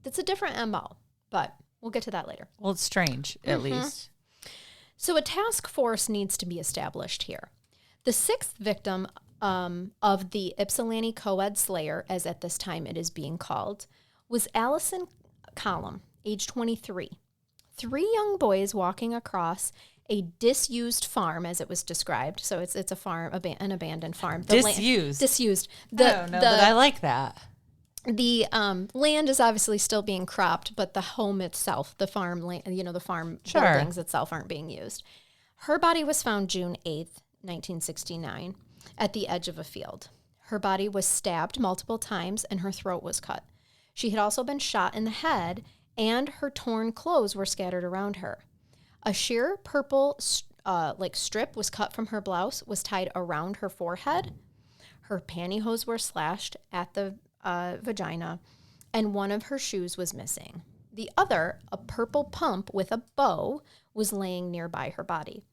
That's a different MO, but we'll get to that later. Well, it's strange, at least. So a task force needs to be established here. The 6th victim of the Ypsilanti co-ed slayer, as at this time it is being called, was Allison Collum, age 23. 3 young boys walking across a disused farm, as it was described. So it's a farm, an abandoned farm. Disused? Disused. I don't know, but I like that. The land is obviously still being cropped, but the home itself, the farm land, the farm buildings itself aren't being used. Her body was found June 8th, 1969, at the edge of a field. Her body was stabbed multiple times and her throat was cut. She had also been shot in the head, and her torn clothes were scattered around her. A sheer purple strip was cut from her blouse, was tied around her forehead. Her pantyhose were slashed at the vagina, and one of her shoes was missing. The other, a purple pump with a bow, was laying nearby her body.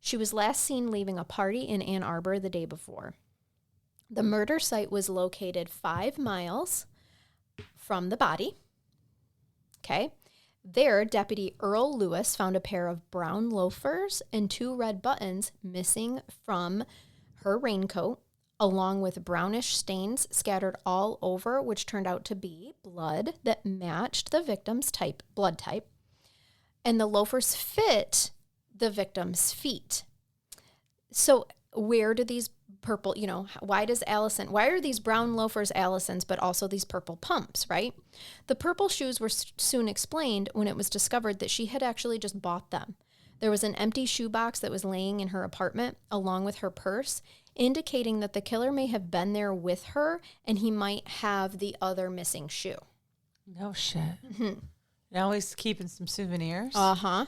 She was last seen leaving a party in Ann Arbor the day before. The murder site was located 5 miles from the body. Okay. There, Deputy Earl Lewis found a pair of brown loafers and 2 red buttons missing from her raincoat, along with brownish stains scattered all over, which turned out to be blood that matched the victim's blood type. And the loafers fit the victim's feet. So where do these purple, why are these brown loafers Allison's, but also these purple pumps, right? The purple shoes were soon explained when it was discovered that she had actually just bought them. There was an empty shoebox that was laying in her apartment along with her purse, indicating that the killer may have been there with her and he might have the other missing shoe. No shit. Mm-hmm. Now he's keeping some souvenirs. Uh-huh.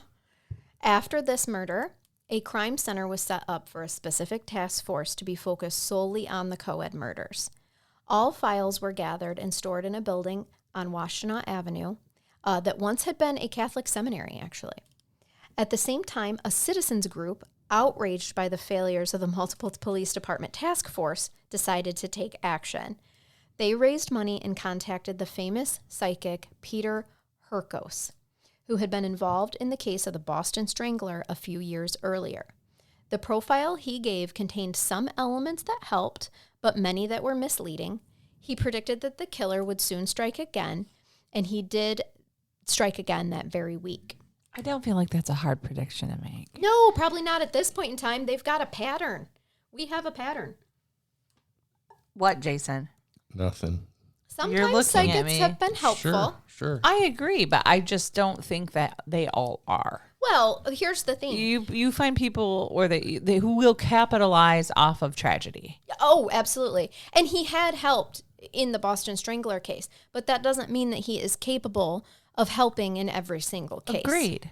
After this murder, a crime center was set up for a specific task force to be focused solely on the co-ed murders. All files were gathered and stored in a building on Washtenaw Avenue that once had been a Catholic seminary, actually. At the same time, a citizens group, outraged by the failures of the multiple police department task force, decided to take action. They raised money and contacted the famous psychic Peter Hurkos, who had been involved in the case of the Boston Strangler a few years earlier. The profile he gave contained some elements that helped, but many that were misleading. He predicted that the killer would soon strike again, and he did strike again that very week. I don't feel like that's a hard prediction to make. No, probably not at this point in time. They've got a pattern. We have a pattern. What, Jason? Nothing. You're Sometimes looking at psychics me. have been helpful. Sure. I agree, but I just don't think that they all are. Well, here's the thing. You find people or they who will capitalize off of tragedy. Oh, absolutely. And he had helped in the Boston Strangler case, but that doesn't mean that he is capable of helping in every single case. Agreed.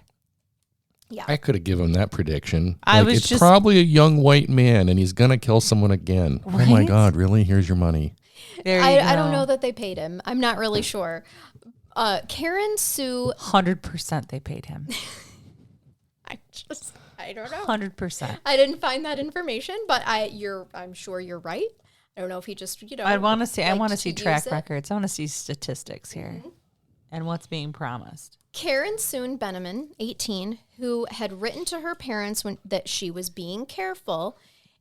Yeah. I could have given that prediction. It's it's probably a young white man, and he's gonna kill someone again. Oh my Right? God! Really? Here's your money. There you go. I don't know that they paid him. I'm not really sure. Karen Sue, 100% they paid him. I don't know. 100%. I didn't find that information, but I'm sure you're right. I don't know if he just, I want to see. I liked want to see use track it. records. I want to see statistics here, and what's being promised. Karen Soon Beneman, 18, who had written to her parents that she was being careful,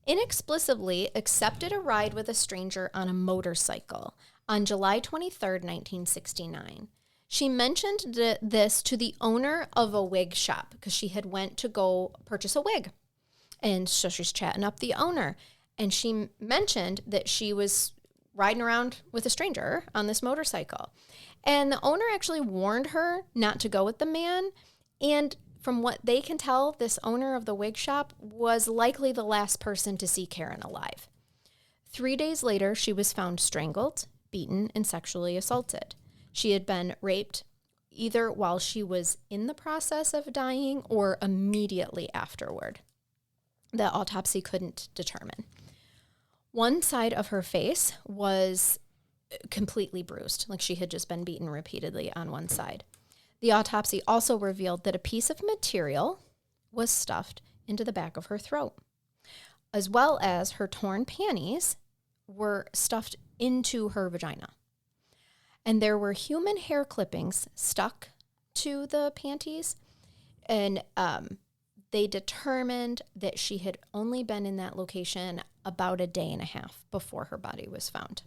inexplicably accepted a ride with a stranger on a motorcycle on July 23rd, 1969. She mentioned this to the owner of a wig shop because she had went to go purchase a wig. And so she's chatting up the owner. And she mentioned that she was riding around with a stranger on this motorcycle. And the owner actually warned her not to go with the man. And from what they can tell, this owner of the wig shop was likely the last person to see Karen alive. 3 days later, she was found strangled, beaten, and sexually assaulted. She had been raped either while she was in the process of dying or immediately afterward. The autopsy couldn't determine. One side of her face was completely bruised, like she had just been beaten repeatedly on one side. The autopsy also revealed that a piece of material was stuffed into the back of her throat, as well as her torn panties were stuffed into her vagina. And there were human hair clippings stuck to the panties, and they determined that she had only been in that about a day and a half before her body was found.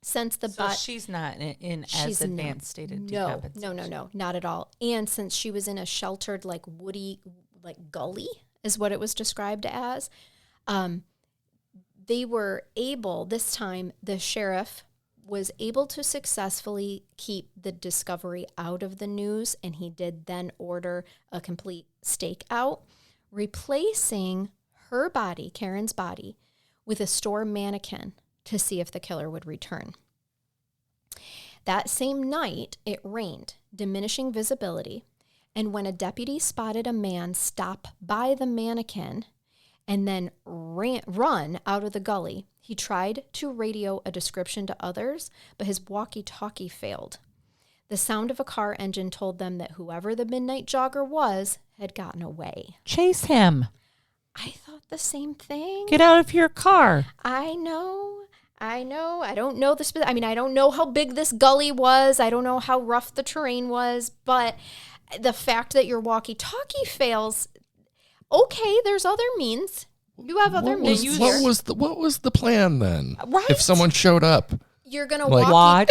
Since the she's not in as advanced state of decapitation. No, not at all. And since she was in a sheltered, woody, gully, is what it was described as, they were able, this time, the sheriff was able to successfully keep the discovery out of the news, and he did then order a complete stakeout, replacing her body, Karen's body, with a store mannequin to see if the killer would return. That same night, it rained, diminishing visibility, and when a deputy spotted a man stop by the mannequin and then run out of the gully, he tried to radio a description to others, but his walkie-talkie failed. The sound of a car engine told them that whoever the midnight jogger was had gotten away. Chase him. I thought the same thing. Get out of your car. I know. I don't know I don't know how big this gully was. I don't know how rough the terrain was, but the fact that your walkie-talkie fails, okay, there's other means. You have other means. What was the plan then? Right. If someone showed up, You're gonna watch.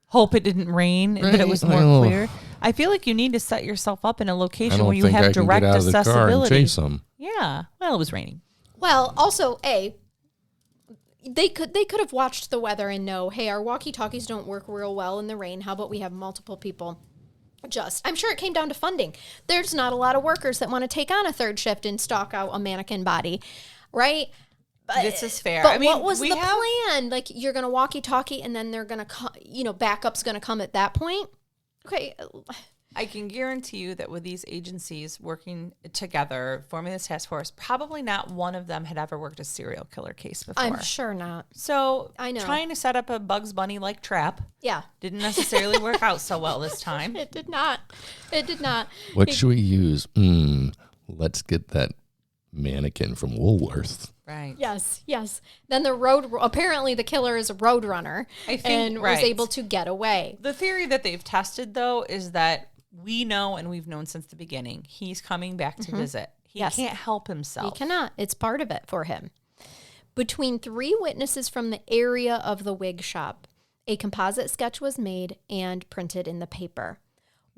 Hope it didn't rain, that it was more clear. I feel like you need to set yourself up in a location where you have direct get out of the accessibility. car and chase them. Yeah. Well, it was raining. Well, also, they could have watched the weather and know, hey, our walkie-talkies don't work real well in the rain. How about we have multiple people? I'm sure it came down to funding. There's not a lot of workers that want to take on a third shift and stalk out a mannequin body, right? But, this is fair. But what was the plan? You're going to walkie-talkie and then they're going to, backup's going to come at that point? Okay. I can guarantee you that with these agencies working together, forming this task force, probably not one of them had ever worked a serial killer case before. I'm sure not. So I know. Trying to set up a Bugs Bunny-like trap didn't necessarily work out so well this time. It did not. What should we use? Let's get that mannequin from Woolworth. Right. Yes. Then apparently the killer is a road runner and was able to get away. The theory that they've tested, though, is that we know, and we've known since the beginning, he's coming back to visit. He can't help himself. He cannot. It's part of it for him. Between 3 witnesses from the area of the wig shop, a composite sketch was made and printed in the paper.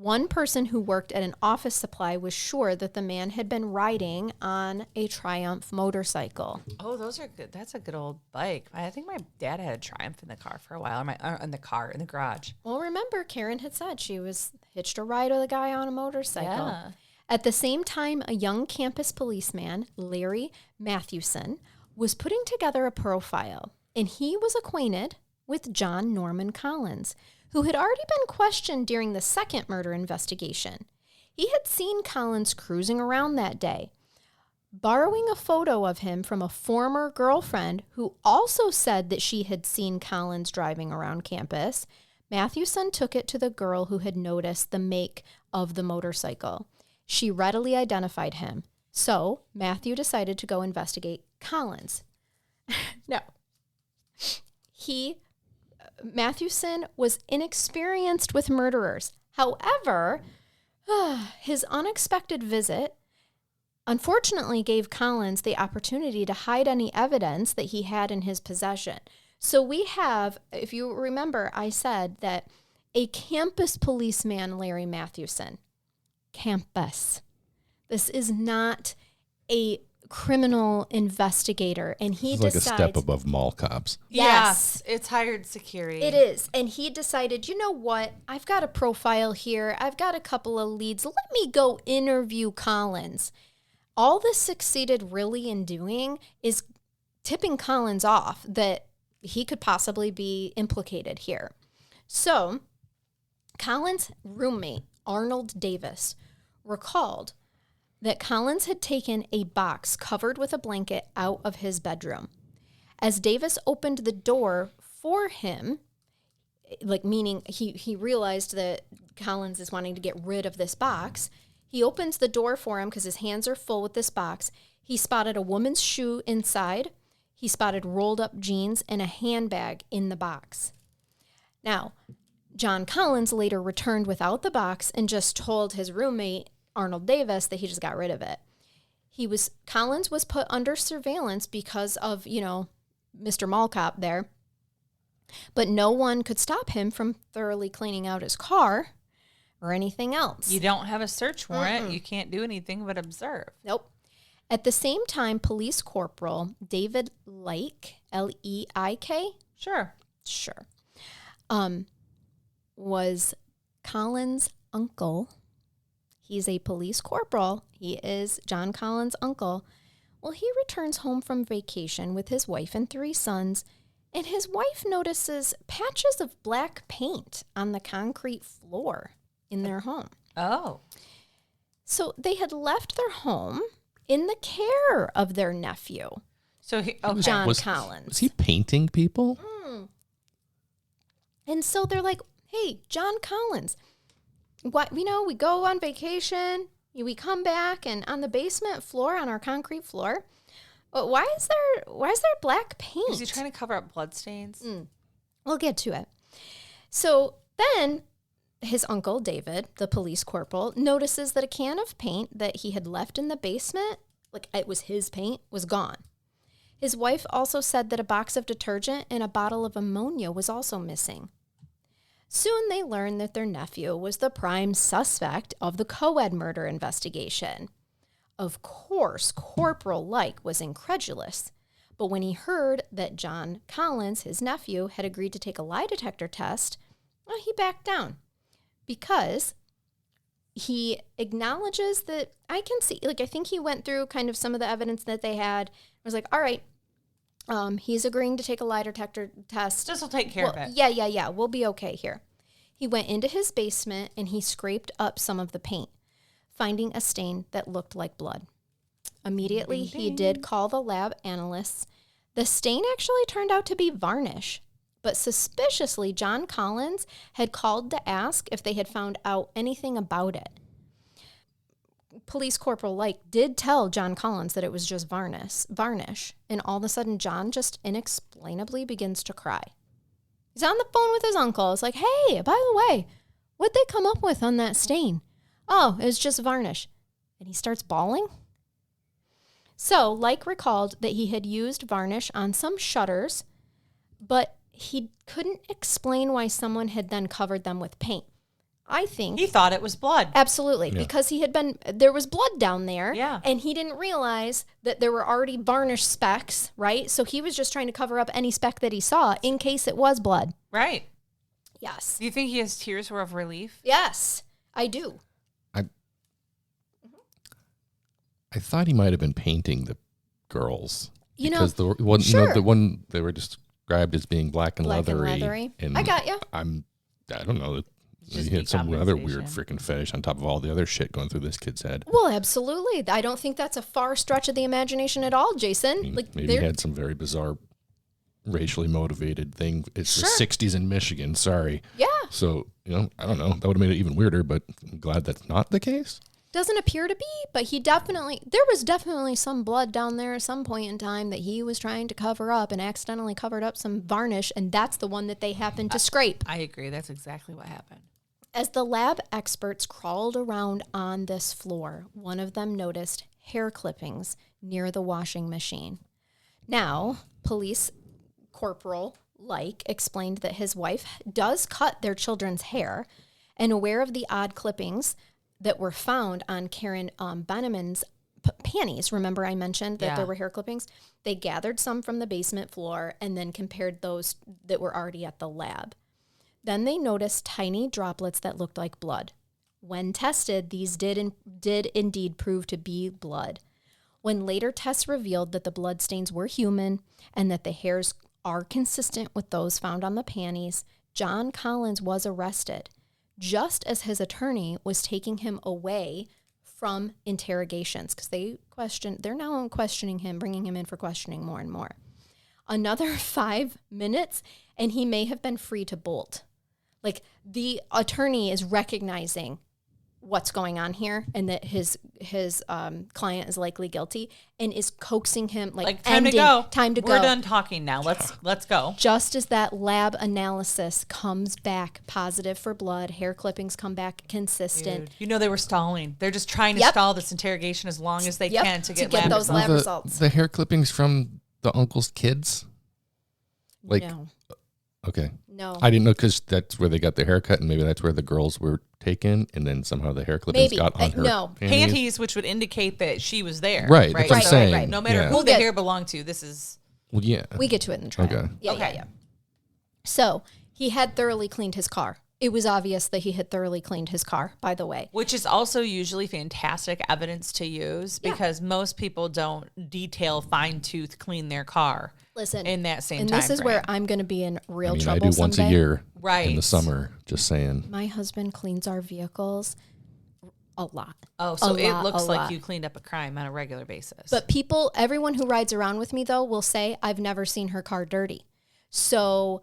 One person who worked at an office supply was sure that the man had been riding on a Triumph motorcycle. Oh, those are good. That's a good old bike. I think my dad had a Triumph in the car for a while, or in the garage. Well, remember, Karen had said she was hitched a ride with a guy on a motorcycle. Yeah. At the same time, a young campus policeman, Larry Mathewson, was putting together a profile, and he was acquainted with John Norman Collins, who had already been questioned during the second murder investigation. He had seen Collins cruising around that day, borrowing a photo of him from a former girlfriend who also said that she had seen Collins driving around campus. Mathewson took it to the girl who had noticed the make of the motorcycle. She readily identified him. So Matthew decided to go investigate Collins. No. Mathewson was inexperienced with murderers. However, his unexpected visit unfortunately gave Collins the opportunity to hide any evidence that he had in his possession. So we have, if you remember, I said that a campus policeman, Larry Mathewson, campus. This is not a criminal investigator, and he It's like decides, a step above mall cops. Yes. It's hired security. It is. And he decided, you know what? I've got a profile here. I've got a couple of leads. Let me go interview Collins. All this succeeded really in doing is tipping Collins off that he could possibly be implicated here. So Collins' roommate, Arnold Davis, recalled that Collins had taken a box covered with a blanket out of his bedroom. As Davis opened the door for him, like meaning he realized that Collins is wanting to get rid of this box, he opens the door for him because his hands are full with this box. He spotted a woman's shoe inside. He spotted rolled up jeans and a handbag in the box. Now, John Collins later returned without the box and just told his roommate, Arnold Davis, that he just got rid of it. Collins was put under surveillance because of, Mr. Mall Cop there. But no one could stop him from thoroughly cleaning out his car or anything else. You don't have a search warrant. You can't do anything but observe. Nope. At the same time, Police Corporal David Leik, L-E-I-K? Sure. Was Collins' uncle. He's a police corporal. He is John Collins' uncle. Well, he returns home from vacation with his wife and 3 sons, and his wife notices patches of black paint on the concrete floor in their home. Oh. So they had left their home in the care of their nephew, So John Collins. Was he painting people? And so they're like, hey, John Collins, what, we go on vacation, we come back, and on the basement floor, on our concrete floor, why is there black paint? Is he trying to cover up bloodstains? We'll get to it. So then his uncle, David, the police corporal, notices that a can of paint that he had left in the basement, like it was his paint, was gone. His wife also said that a box of detergent and a bottle of ammonia was also missing. Soon they learned that their nephew was the prime suspect of the co-ed murder investigation. Of course, Corporal Leik was incredulous, but when he heard that John Collins, his nephew, had agreed to take a lie detector test, well, he backed down because he acknowledges that I can see, I think he went through kind of some of the evidence that they had. I was like, all right, he's agreeing to take a lie detector test. This will take care of it. Yeah. We'll be okay here. He went into his basement and he scraped up some of the paint, finding a stain that looked like blood. Immediately, he did call the lab analysts. The stain actually turned out to be varnish, but suspiciously, John Collins had called to ask if they had found out anything about it. Police Corporal Leik did tell John Collins that it was just varnish, and all of a sudden, John just inexplicably begins to cry. He's on the phone with his uncle. It's like, hey, by the way, what'd they come up with on that stain? Oh, it was just varnish. And he starts bawling. So, Leik recalled that he had used varnish on some shutters, but he couldn't explain why someone had then covered them with paint. I think he thought it was blood. Absolutely, because there was blood down there, Yeah. and he didn't realize that there were already varnish specks, right? So he was just trying to cover up any speck that he saw in case it was blood. Right. Yes. Do you think his tears were of relief? Yes, I do. I thought he might have been painting the girls. You know, because the one, sure. the one they were described as being black and leathery. I got you. I don't know. Just He had some other weird decompensation. freaking fetish on top of all the other shit going through this kid's head. Well, absolutely. I don't think that's a far stretch of the imagination at all, Jason. I mean, Like maybe he had some very bizarre, racially motivated thing. It's the 60s in Michigan. Sorry. Yeah. So, I don't know. That would have made it even weirder, but I'm glad that's not the case. Doesn't appear to be, but there was definitely some blood down there at some point in time that he was trying to cover up and accidentally covered up some varnish, and that's the one that they happened to scrape. I agree. That's exactly what happened. As the lab experts crawled around on this floor, one of them noticed hair clippings near the washing machine. Now, police corporal explained that his wife does cut their children's hair, and aware of the odd clippings that were found on Karen Banneman's panties. Remember I mentioned that there were hair clippings? They gathered some from the basement floor and then compared those that were already at the lab. Then they noticed tiny droplets that looked like blood. When tested, these did indeed prove to be blood. When later tests revealed that the blood stains were human and that the hairs are consistent with those found on the panties, John Collins was arrested, just as his attorney was taking him away from interrogations, because they're now questioning him, bringing him in for questioning more and more. Another 5 minutes, and he may have been free to bolt. Like, the attorney is recognizing what's going on here and that his client is likely guilty and is coaxing him time to go. We're done talking now. Let's go. Just as that lab analysis comes back positive for blood, hair clippings come back consistent. Dude, they were stalling. They're just trying to stall this interrogation as long as they can to get lab those results. lab results. The hair clippings from the uncle's kids? No. Okay. No. I didn't know, because that's where they got their haircut, and maybe that's where the girls were taken, and then somehow the hair clippings got on her panties, which would indicate that she was there. Right, that's what I'm saying. Right. No matter Yeah. who the hair belonged to, this is... Well, yeah. We get to it in the trial. Okay. Yeah. So he had thoroughly cleaned his car. It was obvious that he had thoroughly cleaned his car, by the way. Which is also usually fantastic evidence to use, because most people don't detail fine-tooth clean their car. Listen, in that same and time this is frame. where I'm going to be in real trouble I do once someday. a year in Right. the summer, just saying. My husband cleans our vehicles a lot. Oh, so it looks like lot. you cleaned up a crime on a regular basis. But everyone who rides around with me, though, will say, I've never seen her car dirty. So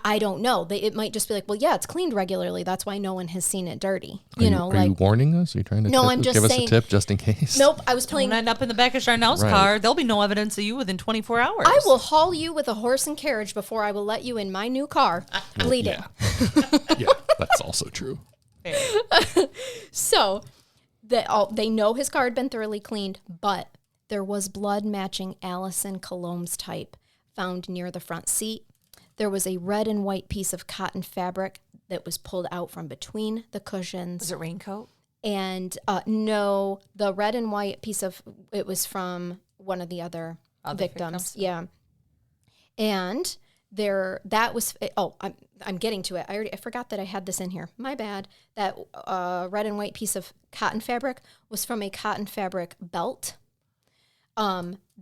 I don't know. It might just be like, well, yeah, it's cleaned regularly. That's why no one has seen it dirty. Are you warning us? Are you trying to give us a tip just in case? Nope, I was playing. Don't end up in the back of Charnell's car. There'll be no evidence of you within 24 hours. I will haul you with a horse and carriage before I will let you in my new car, bleeding. Yeah, that's also true. So they know his car had been thoroughly cleaned, but there was blood matching Allison Colombe's type found near the front seat. There was a red and white piece of cotton fabric that was pulled out from between the cushions. Was it raincoat? And no, the red and white piece it was from one of the other victims. Yeah. And that was, I'm getting to it. I forgot that I had this in here. My bad. That red and white piece of cotton fabric was from a cotton fabric belt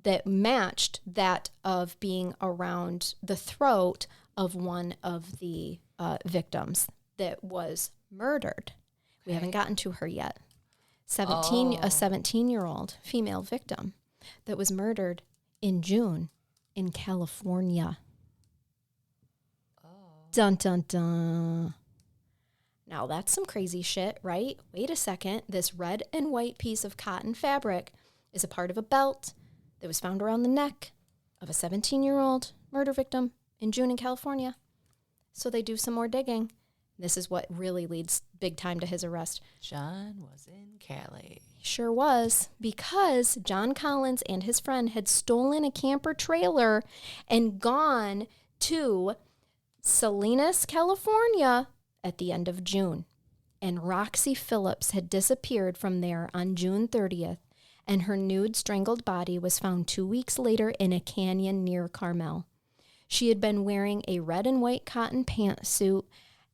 that matched that of being around the throat of one of the victims that was murdered. We haven't gotten to her yet. A 17-year-old female victim that was murdered in June in California. Dun, dun, dun. Now that's some crazy shit, right? Wait a second. This red and white piece of cotton fabric is a part of a belt that was found around the neck of a 17-year-old murder victim in June in California. So they do some more digging. This is what really leads big time to his arrest. John was in Cali. He sure was, because John Collins and his friend had stolen a camper trailer and gone to Salinas, California at the end of June. and Roxy Phillips had disappeared from there on June 30th, and her nude, strangled body was found 2 weeks later in a canyon near Carmel. She had been wearing a red and white cotton pantsuit,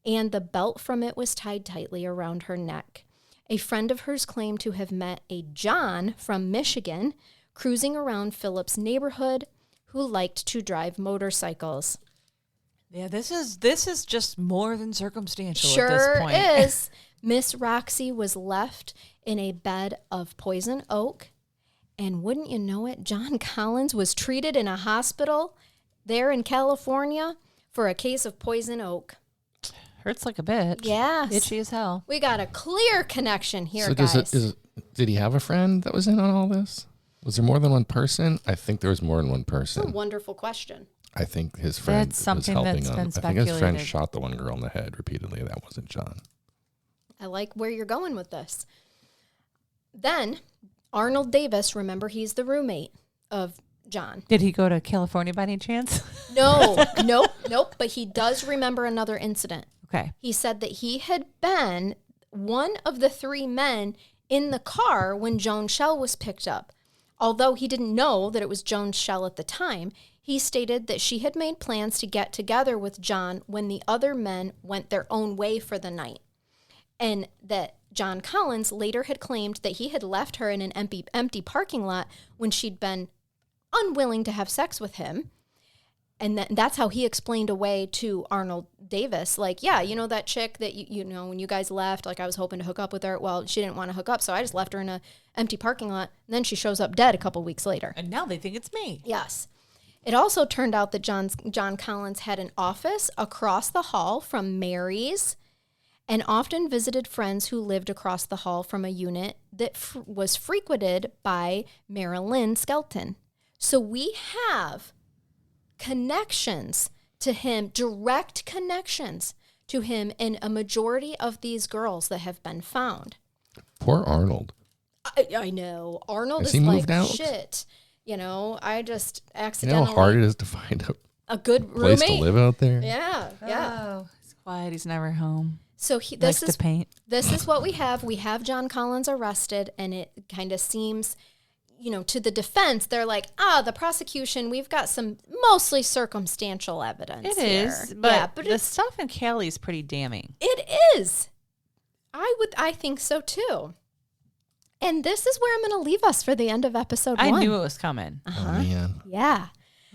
and the belt from it was tied tightly around her neck. A friend of hers claimed to have met a John from Michigan cruising around Phillips' neighborhood who liked to drive motorcycles. Yeah, this is just more than circumstantial Sure at this point. is. Miss Roxy was left in a bed of poison oak, and wouldn't you know it, John Collins was treated in a hospital there in California for a case of poison oak. Hurts like a bitch. Yes. Itchy as hell. We got a clear connection here, So guys. did he have a friend that was in on all this? Was there more than one person? I think there was more than one That's a person. wonderful question. I think his friend That's was something helping that's him. been I think his friend speculated. shot the one girl in the head repeatedly. That wasn't John. I like where you're going with this. Then, Arnold Davis, remember he's the roommate of John. Did he go to California by any chance? No, nope. But he does remember another incident. Okay. He said that he had been one of the three men in the car when Joan Shell was picked up. Although he didn't know that it was Joan Shell at the time, he stated that she had made plans to get together with John when the other men went their own way for the night. And that John Collins later had claimed that he had left her in an empty parking lot when she'd been unwilling to have sex with him. And that's how he explained away to Arnold Davis, like, yeah, you know that chick that, you know, when you guys left, like I was hoping to hook up with her. Well, she didn't want to hook up, so I just left her in an empty parking lot. And then she shows up dead a couple weeks later. And now they think it's me. Yes. It also turned out that John Collins had an office across the hall from Mary's and often visited friends who lived across the hall from a unit that was frequented by Marilyn Skelton. So we have connections to him, direct connections to him in a majority of these girls that have been found. Poor Arnold. I know. Arnold Has is he like, moved out? shit. You know, I just You know accidentally... how hard it is to find a good place roommate. to live out there? Yeah. Oh, he's quiet. He's never home. So Likes to paint. This is what we have. We have John Collins arrested, and it kind of seems, you know, to the defense, they're like, the prosecution, we've got some mostly circumstantial evidence. It is, here. but, Yeah, but the stuff in Cali is pretty damning. it is. I think so too. And this is where I'm going to leave us for the end of episode 1. I knew it was coming. Oh, man. Yeah.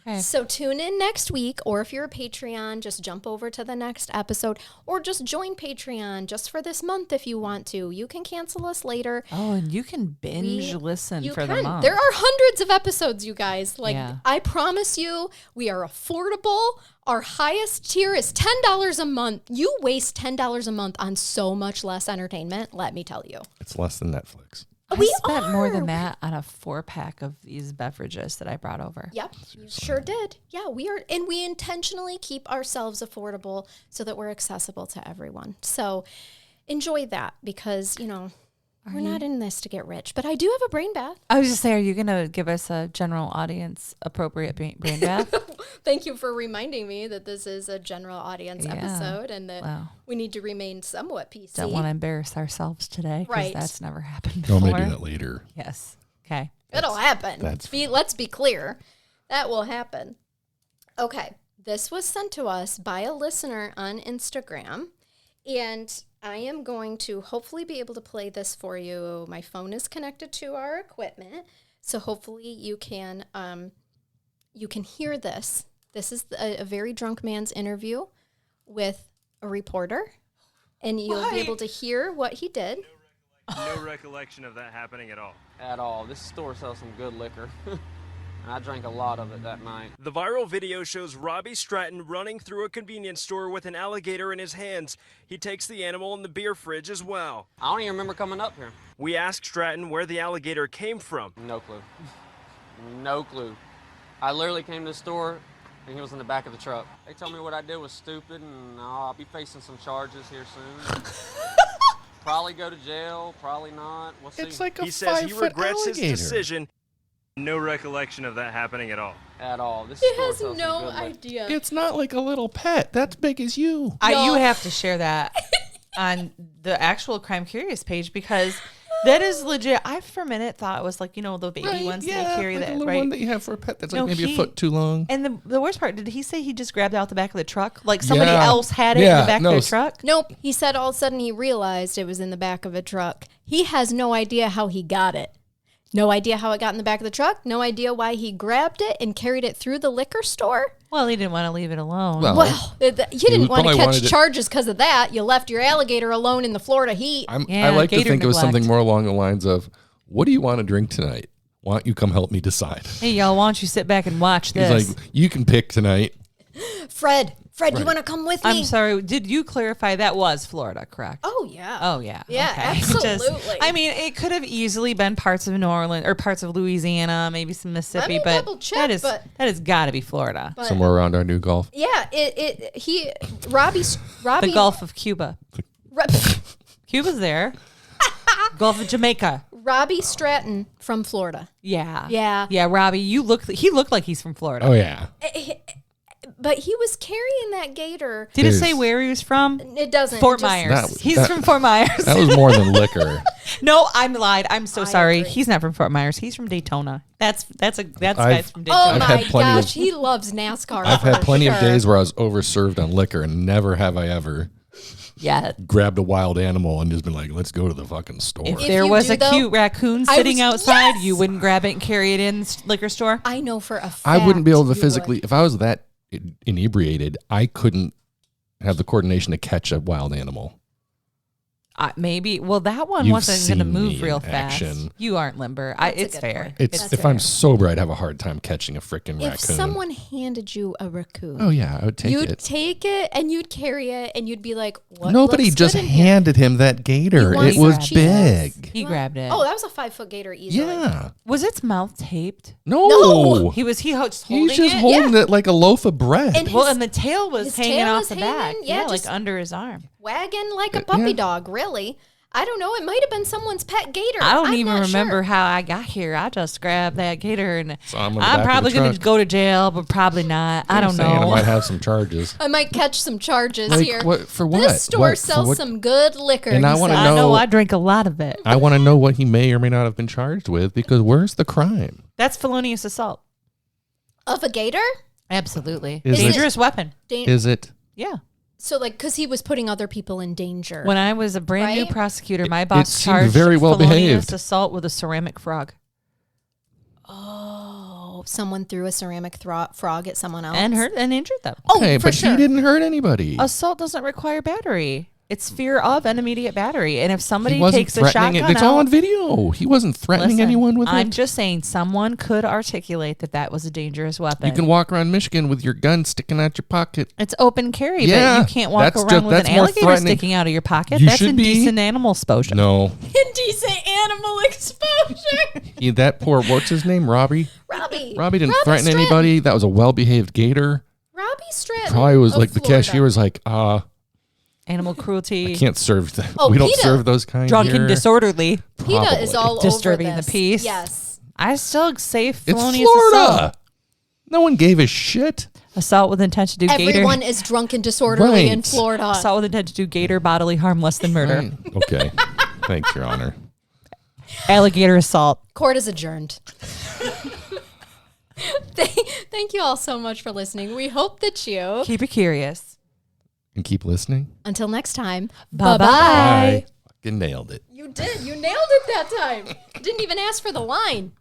Okay. So tune in next week, or if you're a Patreon, just jump over to the next episode, or just join Patreon just for this month if you want to. You can cancel us later. Oh, and you can binge listen You for the can. month. There are hundreds of episodes, you guys. Like, Yeah. I promise you, we are affordable. Our highest tier is $10 a month. You waste $10 a month on so much less entertainment, let me tell you. It's less than Netflix. I spent more than that on a 4-pack of these beverages that I brought over. Yep, you sure did. Yeah, we are, and we intentionally keep ourselves affordable so that we're accessible to everyone. So enjoy that because, you know, we're not in this to get rich, but I do have a brain bath. I was just saying, are you going to give us a general audience appropriate brain bath? Thank you for reminding me that this is a general audience Yeah. episode and that Wow. we need to remain somewhat PC. Don't want to embarrass ourselves today because Right. that's never happened No, before. I'm going to do that later. Yes. Okay. It'll happen. that's- Let's be clear. That will happen. Okay. This was sent to us by a listener on Instagram, and I am going to hopefully be able to play this for you. My phone is connected to our equipment, so hopefully you can hear this. This is a very drunk man's interview with a reporter, and you'll be able to hear what he did. No recollection of that happening at all. At all. This store sells some good liquor. And I drank a lot of it that night. The viral video shows Robbie Stratton running through a convenience store with an alligator in his hands. He takes the animal in the beer fridge as well. I don't even remember coming up here. We asked Stratton where the alligator came from. No clue. No clue. I literally came to the store and he was in the back of the truck. They told me what I did was stupid and I'll be facing some charges here soon. Probably go to jail, probably not. We'll see. It's like a He says he 5-foot regrets his alligator. decision. No recollection of that happening at all. At all. This He store has sells some no good liquor. idea. It's not like a little pet. That's big as you. You No. have to share that. on the actual Crime Curious page because that is legit. I for a minute thought it was like, the baby ones that they carry, like that a little right. one that you have for a pet that's No, like maybe he- a foot too long. And the worst part, did he say he just grabbed it out the back of the truck? Like somebody else had it in the back of their truck? Nope. He said all of a sudden he realized it was in the back of a truck. He has no idea how he got it. No idea how it got in the back of the truck. No idea why he grabbed it and carried it through the liquor store. Well, he didn't want to leave it alone. Well, you didn't want to probably catch wanted to- charges because of that. You left your alligator alone in the Florida heat. I Yeah, like to gator think it was something neglect. more along the lines of, what do you want to drink tonight? Why don't you come help me decide? Hey, y'all, why don't you sit back and watch this? He's like, you can pick tonight. Fred, you want to come with me? I'm sorry. Did you clarify that was Florida, correct? Oh, yeah. Oh, yeah. Yeah, Okay. absolutely. I mean, it could have easily been parts of New Orleans or parts of Louisiana, maybe some Mississippi, me but double check, that has got to be Florida. But- Somewhere around our new Gulf. Yeah, Robbie. The Gulf of Cuba. Cuba's there. Gulf of Jamaica. Robbie Stratton from Florida. Yeah. Yeah. Yeah, Robbie, he looked like he's from Florida. Oh, yeah. But he was carrying that gator. Did it There's- say where he was from? It doesn't. Fort it just- Myers. He's that- from Fort Myers. That was more than liquor. No, I'm lied. I'm so I sorry. agree. He's not from Fort Myers. He's from Daytona. That's guy's from Oh Daytona. I've had my plenty of- gosh, he loves NASCAR. I've had for plenty of sure. days where I was overserved on liquor, and never have I ever Yeah. grabbed a wild animal and just been like, let's go to the fucking store. If If there you was do, a though, cute raccoon I sitting was- outside, Yes! you wouldn't grab it and carry it in the liquor store? I know for a fact. I wouldn't be able to you physically, would. if I was that inebriated, I couldn't have the coordination to catch a wild animal. Maybe. Well, that one You've wasn't going to seen me move in real fast. action. You aren't limber. That's a It's good fair. point. It's That's if I'm fair. sober, I'd have a hard time catching a freaking If raccoon. someone handed you a raccoon, Oh yeah, I would take you'd it. take it and you'd carry it and you'd be like, "What?" Nobody looks just good in here? handed him that gator. He wants It was some cheese. big. He grabbed it. Oh, that was a 5-foot gator easily. Yeah. Was its mouth taped? No. He's just holding He's just it? holding it like a loaf of bread. And Well, his and the tail was his hanging tail off was the hanging, back. yeah, like just- under his arm. wagging like a puppy yeah. dog, really. I don't know. It might have been someone's pet gator. I don't I'm even not remember sure. how I got here. I just grabbed that gator and So I'm on the back I'm of the probably going to truck. go to jail, but probably not. I don't Saying I know. might have some charges. I might catch some charges Like, here. what- for what? This store What- for sells what- some good liquor. And I he wanna said. I know know- I drink a lot of it. I want to know what he may or may not have been charged with, because where's the crime? That's felonious assault. Of a gator? Absolutely. Is it- Dangerous weapon. Is it? Yeah. So, like, because he was putting other people in danger. When I was a brand new Right? prosecutor, my It boss seemed charged very well felonious behaved. assault with a ceramic frog. oh, someone threw a ceramic frog at someone else. And hurt and injured them. Oh, Okay, for but sure. he didn't hurt anybody. Assault doesn't require battery. It's fear of an immediate battery. And if He somebody wasn't takes a threatening shotgun it. It's all out, on video. He wasn't threatening listen, anyone with I'm it. just saying someone could articulate that was a dangerous weapon. You can walk around Michigan with your gun sticking out your pocket. It's open carry, Yeah, but you can't walk that's around with that's an more alligator threatening. sticking out of your pocket. You That's should be. indecent animal exposure. No, Indecent animal exposure. that poor, what's his name? Robbie? Robbie. Robbie didn't Robbie threaten Stratton. anybody. That was a well-behaved gator. Robbie Stratton. Probably was of like the Florida. cashier was like, Animal cruelty, can't serve that. Oh, we don't PETA. serve those kind drunken here. disorderly. PETA is Probably. all Disturbing over the this. peace. Yes. I still say It's felonious Florida. assault. No one gave a shit. Assault with intent to do Everyone gator. is drunk and disorderly in Right. Florida. Assault with intent to do gator bodily harm less than murder. Right. Okay. Thanks, Your Honor. Alligator assault. Court is adjourned. Thank you all so much for listening. We hope that you, Keep it curious. And keep listening. until next time, Bye-bye. bye-bye. Fucking nailed it. You did. You nailed it that time. Didn't even ask for the line.